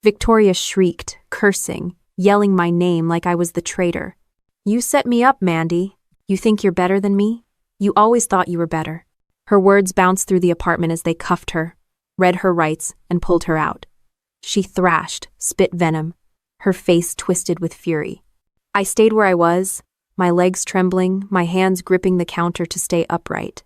Speaker 1: Victoria shrieked, cursing, yelling my name like I was the traitor. "You set me up, Mandy. You think you're better than me? You always thought you were better." Her words bounced through the apartment as they cuffed her, read her rights, and pulled her out. She thrashed, spit venom, her face twisted with fury. I stayed where I was, my legs trembling, my hands gripping the counter to stay upright.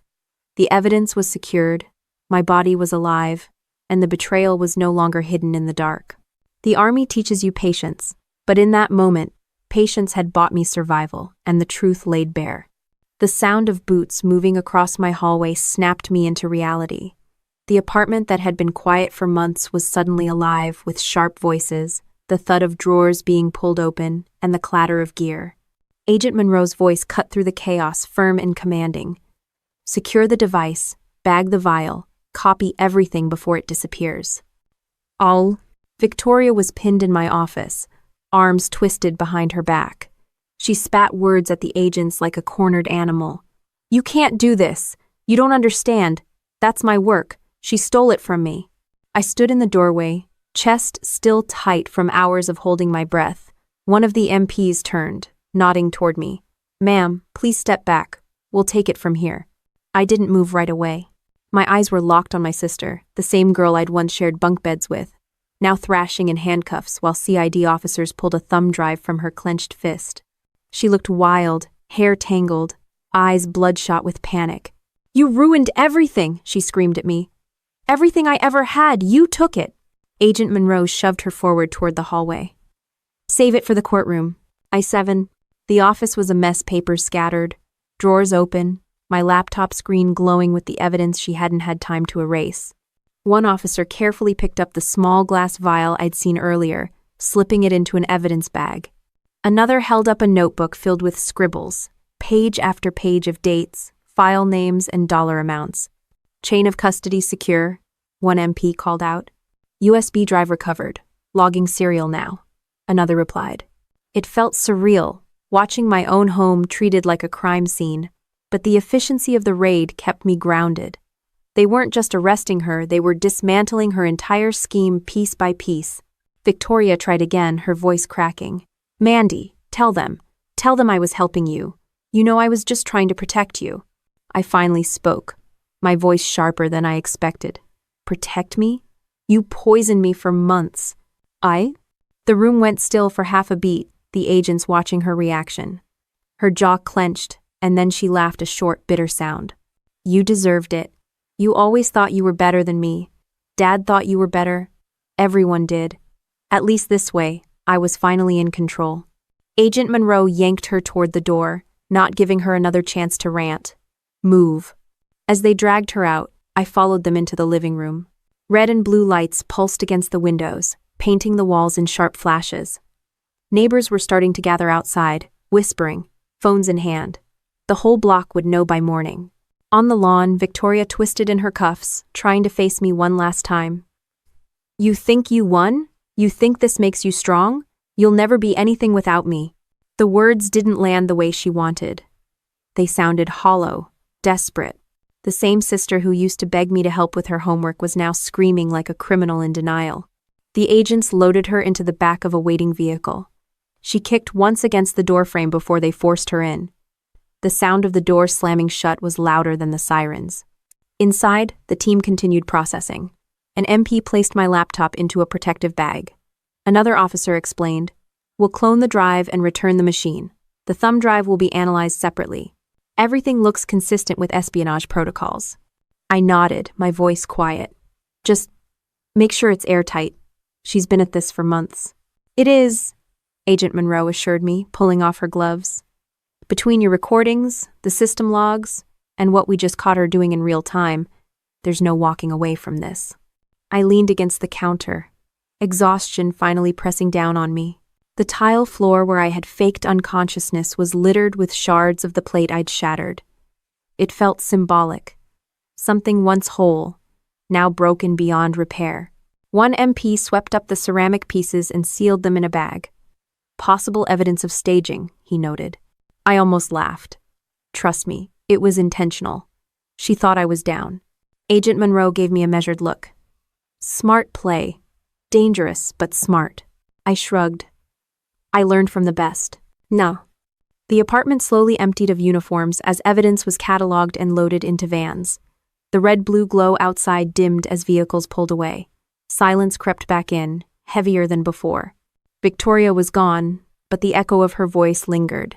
Speaker 1: The evidence was secured, my body was alive, and the betrayal was no longer hidden in the dark. The Army teaches you patience, but in that moment, patience had bought me survival, and the truth laid bare. The sound of boots moving across my hallway snapped me into reality. The apartment that had been quiet for months was suddenly alive with sharp voices, the thud of drawers being pulled open, and the clatter of gear. Agent Monroe's voice cut through the chaos, firm and commanding. "Secure the device, bag the vial, copy everything before it disappears." All. Victoria was pinned in my office, arms twisted behind her back. She spat words at the agents like a cornered animal. "You can't do this. You don't understand. That's my work. She stole it from me." I stood in the doorway, chest still tight from hours of holding my breath. One of the MPs turned, nodding toward me. "Ma'am, please step back. We'll take it from here." I didn't move right away. My eyes were locked on my sister, the same girl I'd once shared bunk beds with, now thrashing in handcuffs while CID officers pulled a thumb drive from her clenched fist. She looked wild, hair tangled, eyes bloodshot with panic. "You ruined everything," she screamed at me. "Everything I ever had, you took it." Agent Monroe shoved her forward toward the hallway. "Save it for the courtroom." I-7. The office was a mess, papers scattered, drawers open, my laptop screen glowing with the evidence she hadn't had time to erase. One officer carefully picked up the small glass vial I'd seen earlier, slipping it into an evidence bag. Another held up a notebook filled with scribbles, page after page of dates, file names, and dollar amounts. "Chain of custody secure," one MP called out. "USB drive recovered. Logging serial now," another replied. It felt surreal, watching my own home treated like a crime scene, but the efficiency of the raid kept me grounded. They weren't just arresting her, they were dismantling her entire scheme piece by piece. Victoria tried again, her voice cracking. "Mandy, tell them I was helping you. You know I was just trying to protect you." I finally spoke, my voice sharper than I expected. "Protect me? You poisoned me for months." The room went still for half a beat, the agents watching her reaction. Her jaw clenched, and then she laughed a short, bitter sound. "You deserved it. You always thought you were better than me. Dad thought you were better. Everyone did. At least this way, I was finally in control. Agent Monroe yanked her toward the door, not giving her another chance to rant. Move. As they dragged her out, I followed them into the living room. Red and blue lights pulsed against the windows, painting the walls in sharp flashes. Neighbors were starting to gather outside, whispering, phones in hand. The whole block would know by morning. On the lawn, Victoria twisted in her cuffs, trying to face me one last time. You think you won? You think this makes you strong? You'll never be anything without me. The words didn't land the way she wanted. They sounded hollow, desperate. The same sister who used to beg me to help with her homework was now screaming like a criminal in denial. The agents loaded her into the back of a waiting vehicle. She kicked once against the doorframe before they forced her in. The sound of the door slamming shut was louder than the sirens. Inside, the team continued processing. An MP placed my laptop into a protective bag. Another officer explained, "We'll clone the drive and return the machine. The thumb drive will be analyzed separately. Everything looks consistent with espionage protocols." I nodded, my voice quiet. "Just make sure it's airtight. She's been at this for months." "It is," Agent Monroe assured me, pulling off her gloves. "Between your recordings, the system logs, and what we just caught her doing in real time, there's no walking away from this." I leaned against the counter, exhaustion finally pressing down on me. The tile floor where I had faked unconsciousness was littered with shards of the plate I'd shattered. It felt symbolic. Something once whole, now broken beyond repair. One MP swept up the ceramic pieces and sealed them in a bag. "Possible evidence of staging," he noted. I almost laughed. Trust me, it was intentional. She thought I was down. Agent Monroe gave me a measured look. "Smart play. Dangerous, but smart." I shrugged. "I learned from the best." No. The apartment slowly emptied of uniforms as evidence was catalogued and loaded into vans. The red-blue glow outside dimmed as vehicles pulled away. Silence crept back in, heavier than before. Victoria was gone, but the echo of her voice lingered.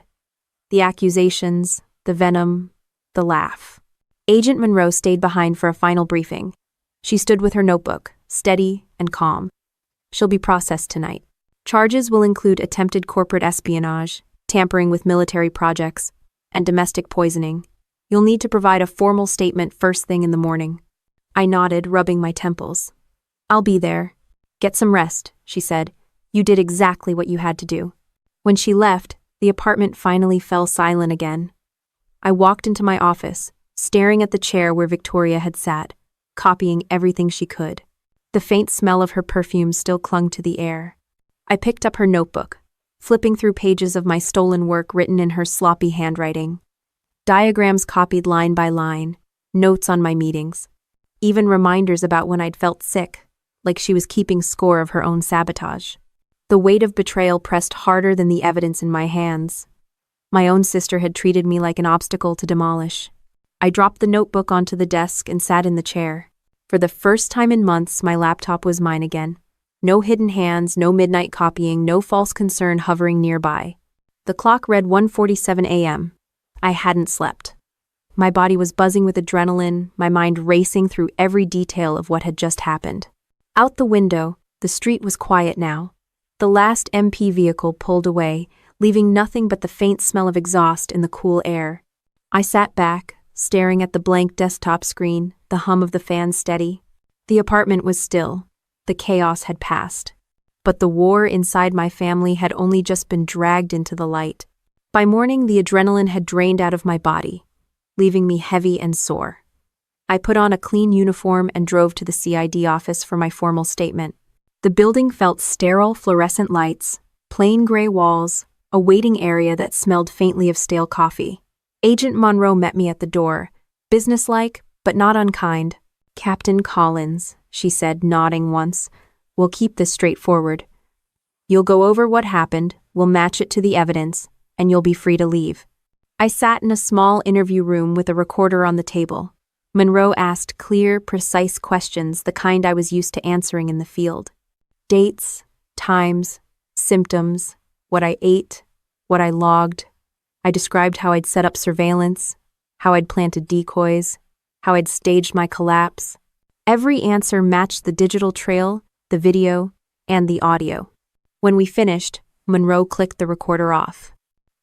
Speaker 1: The accusations, the venom, the laugh. Agent Monroe stayed behind for a final briefing. She stood with her notebook, steady and calm. "She'll be processed tonight. Charges will include attempted corporate espionage, tampering with military projects, and domestic poisoning. You'll need to provide a formal statement first thing in the morning." I nodded, rubbing my temples. "I'll be there." "Get some rest," she said. "You did exactly what you had to do." When she left, the apartment finally fell silent again. I walked into my office, staring at the chair where Victoria had sat, copying everything she could. The faint smell of her perfume still clung to the air. I picked up her notebook, flipping through pages of my stolen work written in her sloppy handwriting. Diagrams copied line by line, notes on my meetings, even reminders about when I'd felt sick, like she was keeping score of her own sabotage. The weight of betrayal pressed harder than the evidence in my hands. My own sister had treated me like an obstacle to demolish. I dropped the notebook onto the desk and sat in the chair. For the first time in months, my laptop was mine again. No hidden hands, no midnight copying, no false concern hovering nearby. The clock read 1:47 a.m. I hadn't slept. My body was buzzing with adrenaline, my mind racing through every detail of what had just happened. Out the window, the street was quiet now. The last MP vehicle pulled away, leaving nothing but the faint smell of exhaust in the cool air. I sat back, staring at the blank desktop screen, the hum of the fan steady. The apartment was still. The chaos had passed. But the war inside my family had only just been dragged into the light. By morning, the adrenaline had drained out of my body, leaving me heavy and sore. I put on a clean uniform and drove to the CID office for my formal statement. The building felt sterile fluorescent lights, plain gray walls, a waiting area that smelled faintly of stale coffee. Agent Monroe met me at the door, businesslike, but not unkind. "Captain Collins," she said, nodding once. "We'll keep this straightforward. You'll go over what happened, we'll match it to the evidence, and you'll be free to leave." I sat in a small interview room with a recorder on the table. Monroe asked clear, precise questions, the kind I was used to answering in the field. Dates, times, symptoms, what I ate, what I logged. I described how I'd set up surveillance, how I'd planted decoys, how I'd staged my collapse. Every answer matched the digital trail, the video, and the audio. When we finished, Monroe clicked the recorder off.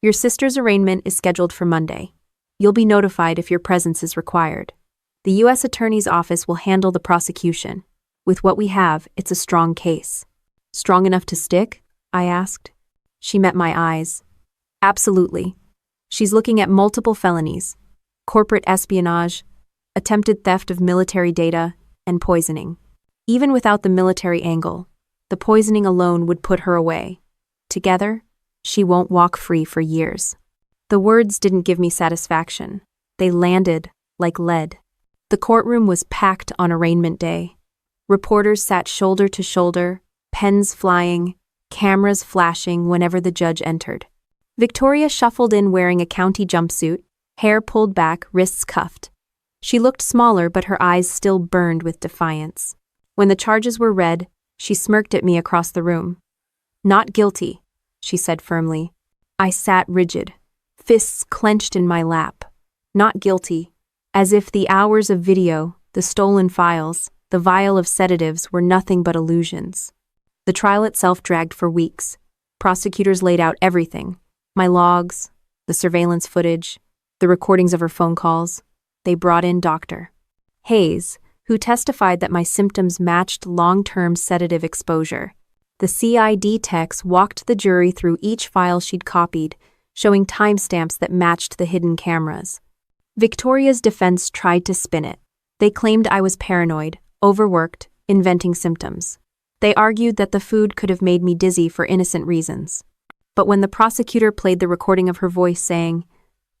Speaker 1: Your sister's arraignment is scheduled for Monday. You'll be notified if your presence is required. The U.S. Attorney's Office will handle the prosecution. With what we have, it's a strong case. Strong enough to stick? I asked. She met my eyes. Absolutely. She's looking at multiple felonies: corporate espionage, attempted theft of military data, and poisoning. Even without the military angle, the poisoning alone would put her away. Together, she won't walk free for years. The words didn't give me satisfaction. They landed like lead. The courtroom was packed on arraignment day. Reporters sat shoulder to shoulder, pens flying, cameras flashing whenever the judge entered. Victoria shuffled in wearing a county jumpsuit, hair pulled back, wrists cuffed. She looked smaller, but her eyes still burned with defiance. When the charges were read, she smirked at me across the room. Not guilty, she said firmly. I sat rigid, fists clenched in my lap. Not guilty, as if the hours of video, the stolen files, the vial of sedatives were nothing but illusions. The trial itself dragged for weeks. Prosecutors laid out everything: my logs, the surveillance footage, the recordings of her phone calls. They brought in Dr. Hayes, who testified that my symptoms matched long-term sedative exposure. The CID techs walked the jury through each file she'd copied, showing timestamps that matched the hidden cameras. Victoria's defense tried to spin it. They claimed I was paranoid, overworked, inventing symptoms. They argued that the food could have made me dizzy for innocent reasons. But when the prosecutor played the recording of her voice saying,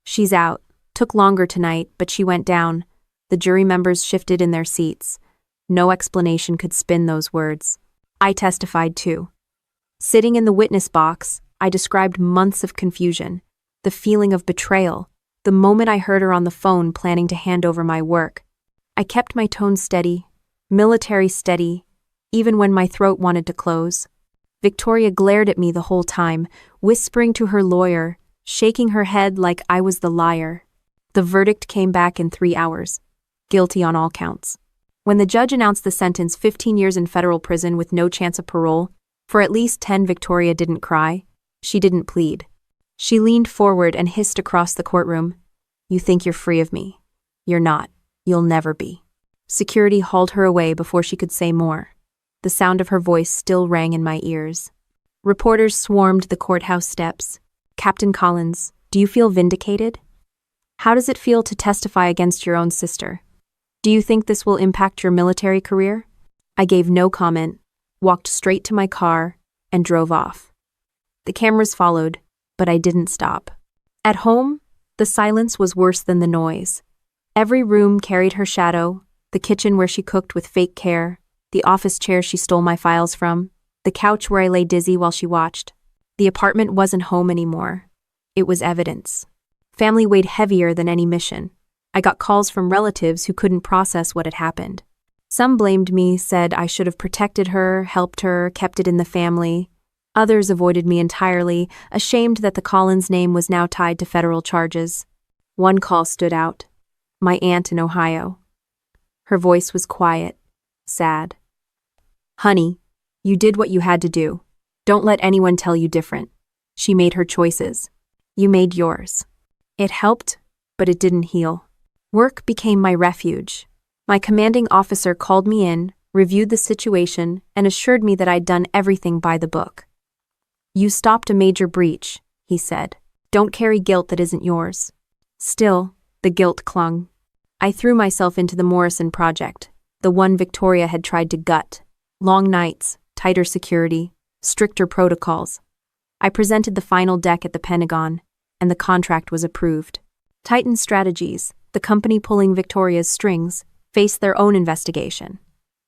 Speaker 1: "She's out, took longer tonight, but she went down," the jury members shifted in their seats. No explanation could spin those words. I testified too. Sitting in the witness box, I described months of confusion, the feeling of betrayal, the moment I heard her on the phone planning to hand over my work. I kept my tone steady, military steady, even when my throat wanted to close. Victoria glared at me the whole time, whispering to her lawyer, shaking her head like I was the liar. The verdict came back in 3 hours. Guilty on all counts. When the judge announced the sentence, 15 years in federal prison with no chance of parole, for at least 10, Victoria didn't cry. She didn't plead. She leaned forward and hissed across the courtroom, "You think you're free of me. You're not. You'll never be." Security hauled her away before she could say more. The sound of her voice still rang in my ears. Reporters swarmed the courthouse steps. "Captain Collins, do you feel vindicated? How does it feel to testify against your own sister? Do you think this will impact your military career?" I gave no comment, walked straight to my car, and drove off. The cameras followed, but I didn't stop. At home, the silence was worse than the noise. Every room carried her shadow: the kitchen where she cooked with fake care, the office chair she stole my files from, the couch where I lay dizzy while she watched. The apartment wasn't home anymore. It was evidence. Family weighed heavier than any mission. I got calls from relatives who couldn't process what had happened. Some blamed me, said I should have protected her, helped her, kept it in the family. Others avoided me entirely, ashamed that the Collins name was now tied to federal charges. One call stood out: my aunt in Ohio. Her voice was quiet, sad. "Honey, you did what you had to do. Don't let anyone tell you different. She made her choices. You made yours." It helped, but it didn't heal. Work became my refuge. My commanding officer called me in, reviewed the situation, and assured me that I'd done everything by the book. "You stopped a major breach," he said. "Don't carry guilt that isn't yours." Still, the guilt clung. I threw myself into the Morrison Project, the one Victoria had tried to gut. Long nights, tighter security, stricter protocols. I presented the final deck at the Pentagon, and the contract was approved. Titan Strategies, the company pulling Victoria's strings, faced their own investigation.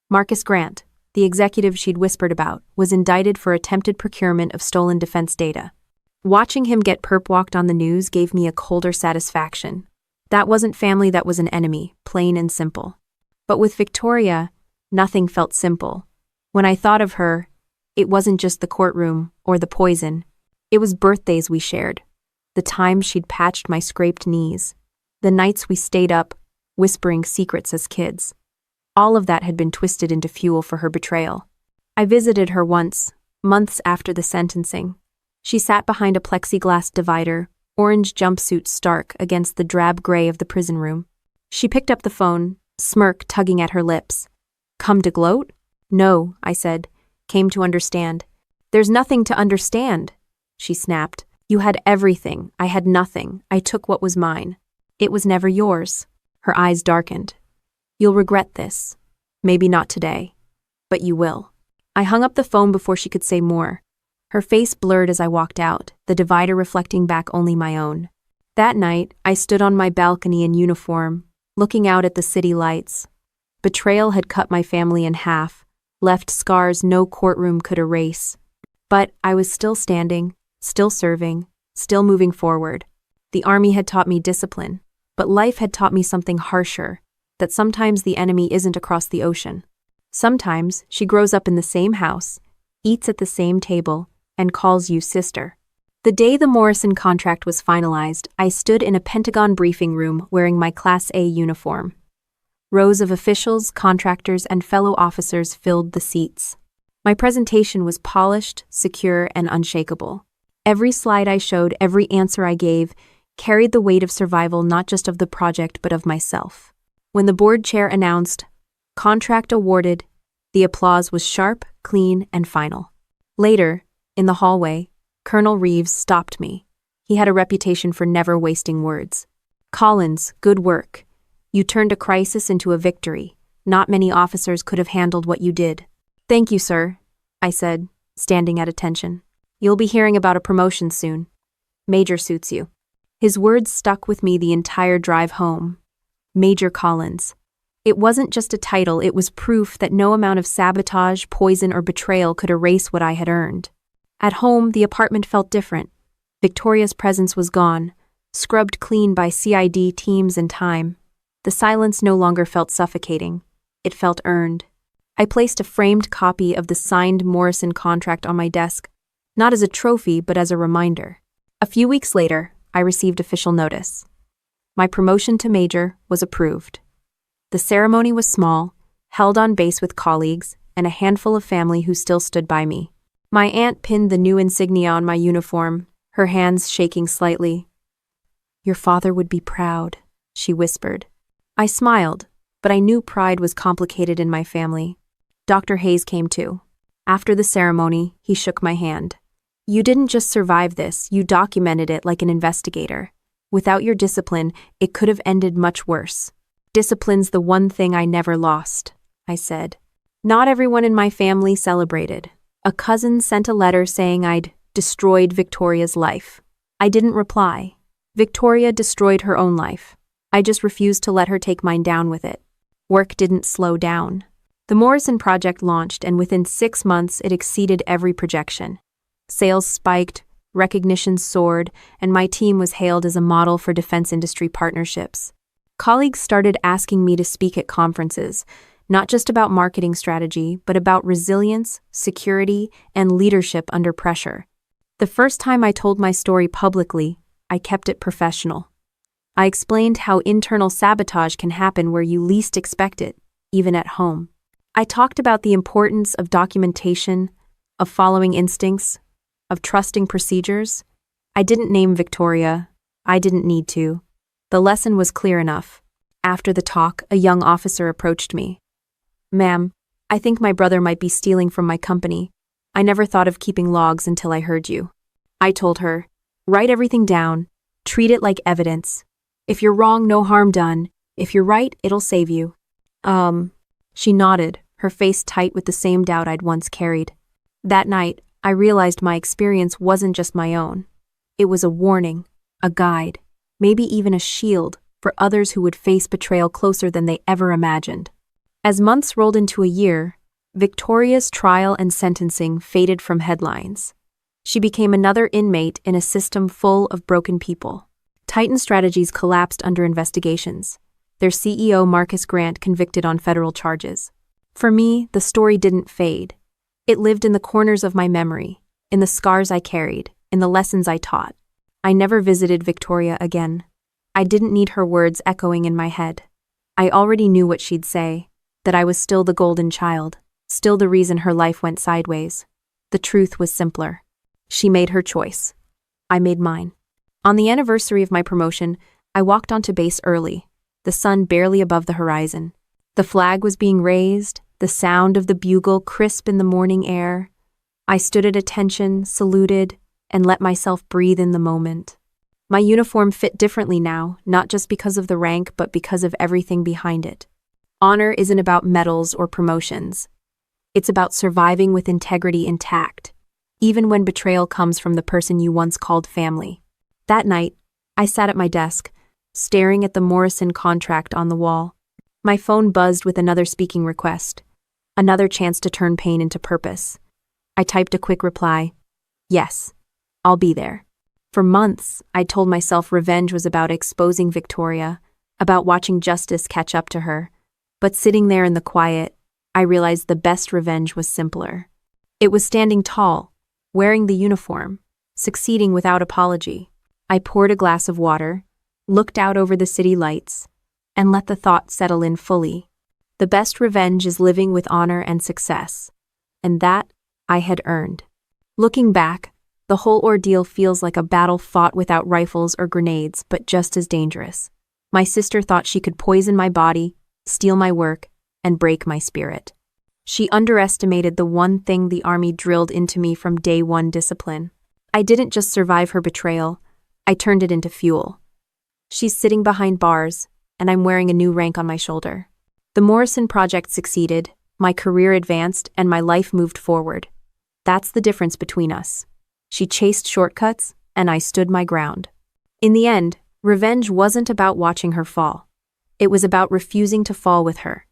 Speaker 1: Marcus Grant, the executive she'd whispered about, was indicted for attempted procurement of stolen defense data. Watching him get perp-walked on the news gave me a colder satisfaction. That wasn't family, that was an enemy, plain and simple. But with Victoria, nothing felt simple. When I thought of her, it wasn't just the courtroom or the poison. It was birthdays we shared, the times she'd patched my scraped knees, the nights we stayed up, whispering secrets as kids. All of that had been twisted into fuel for her betrayal. I visited her once, months after the sentencing. She sat behind a plexiglass divider, orange jumpsuit stark against the drab gray of the prison room. She picked up the phone, smirk tugging at her lips. "Come to gloat?" "No," I said. "Came to understand." "There's nothing to understand," she snapped. "You had everything. I had nothing. I took what was mine. It was never yours." Her eyes darkened. "You'll regret this. Maybe not today, but you will." I hung up the phone before she could say more. Her face blurred as I walked out, the divider reflecting back only my own. That night, I stood on my balcony in uniform, looking out at the city lights. Betrayal had cut my family in half, left scars no courtroom could erase. But I was still standing, still serving, still moving forward. The army had taught me discipline, but life had taught me something harsher, that sometimes the enemy isn't across the ocean. Sometimes she grows up in the same house, eats at the same table, and calls you sister. The day the Morrison contract was finalized, I stood in a Pentagon briefing room wearing my Class A uniform. Rows of officials, contractors, and fellow officers filled the seats. My presentation was polished, secure, and unshakable. Every slide I showed, every answer I gave, carried the weight of survival not just of the project but of myself. When the board chair announced, "Contract awarded," the applause was sharp, clean, and final. Later, in the hallway, Colonel Reeves stopped me. He had a reputation for never wasting words. "Collins, good work. You turned a crisis into a victory. Not many officers could have handled what you did." "Thank you, sir," I said, standing at attention. "You'll be hearing about a promotion soon. Major suits you." His words stuck with me the entire drive home. Major Collins. It wasn't just a title, it was proof that no amount of sabotage, poison, or betrayal could erase what I had earned. At home, the apartment felt different. Victoria's presence was gone, scrubbed clean by CID teams and time. The silence no longer felt suffocating. It felt earned. I placed a framed copy of the signed Morrison contract on my desk, not as a trophy, but as a reminder. A few weeks later, I received official notice. My promotion to major was approved. The ceremony was small, held on base with colleagues, and a handful of family who still stood by me. My aunt pinned the new insignia on my uniform, her hands shaking slightly. "Your father would be proud," she whispered. I smiled, but I knew pride was complicated in my family. Dr. Hayes came too. After the ceremony, he shook my hand. "You didn't just survive this, you documented it like an investigator. Without your discipline, it could have ended much worse." "Discipline's the one thing I never lost," I said. Not everyone in my family celebrated. A cousin sent a letter saying I'd destroyed Victoria's life. I didn't reply. Victoria destroyed her own life. I just refused to let her take mine down with it. Work didn't slow down. The Morrison project launched, and within 6 months it exceeded every projection. Sales spiked, recognition soared, and my team was hailed as a model for defense industry partnerships. Colleagues started asking me to speak at conferences, not just about marketing strategy, but about resilience, security, and leadership under pressure. The first time I told my story publicly, I kept it professional. I explained how internal sabotage can happen where you least expect it, even at home. I talked about the importance of documentation, of following instincts, of trusting procedures. I didn't name Victoria. I didn't need to. The lesson was clear enough. After the talk, a young officer approached me. "Ma'am, I think my brother might be stealing from my company. I never thought of keeping logs until I heard you." I told her, "Write everything down. Treat it like evidence. If you're wrong, no harm done. If you're right, it'll save you." She nodded, her face tight with the same doubt I'd once carried. That night, I realized my experience wasn't just my own. It was a warning, a guide, maybe even a shield for others who would face betrayal closer than they ever imagined. As months rolled into a year, Victoria's trial and sentencing faded from headlines. She became another inmate in a system full of broken people. Titan Strategies collapsed under investigations, their CEO Marcus Grant convicted on federal charges. For me, the story didn't fade. It lived in the corners of my memory, in the scars I carried, in the lessons I taught. I never visited Victoria again. I didn't need her words echoing in my head. I already knew what she'd say, that I was still the golden child, still the reason her life went sideways. The truth was simpler. She made her choice. I made mine. On the anniversary of my promotion, I walked onto base early, the sun barely above the horizon. The flag was being raised, the sound of the bugle crisp in the morning air. I stood at attention, saluted, and let myself breathe in the moment. My uniform fit differently now, not just because of the rank, but because of everything behind it. Honor isn't about medals or promotions. It's about surviving with integrity intact, even when betrayal comes from the person you once called family. That night, I sat at my desk, staring at the Morrison contract on the wall. My phone buzzed with another speaking request, another chance to turn pain into purpose. I typed a quick reply, "Yes, I'll be there." For months, I'd told myself revenge was about exposing Victoria, about watching justice catch up to her. But sitting there in the quiet, I realized the best revenge was simpler. It was standing tall, wearing the uniform, succeeding without apology. I poured a glass of water, looked out over the city lights, and let the thought settle in fully. The best revenge is living with honor and success. And that I had earned. Looking back, the whole ordeal feels like a battle fought without rifles or grenades, but just as dangerous. My sister thought she could poison my body, steal my work, and break my spirit. She underestimated the one thing the army drilled into me from day one: discipline. I didn't just survive her betrayal, I turned it into fuel. She's sitting behind bars, and I'm wearing a new rank on my shoulder. The Morrison project succeeded, my career advanced, and my life moved forward. That's the difference between us. She chased shortcuts, and I stood my ground. In the end, revenge wasn't about watching her fall. It was about refusing to fall with her.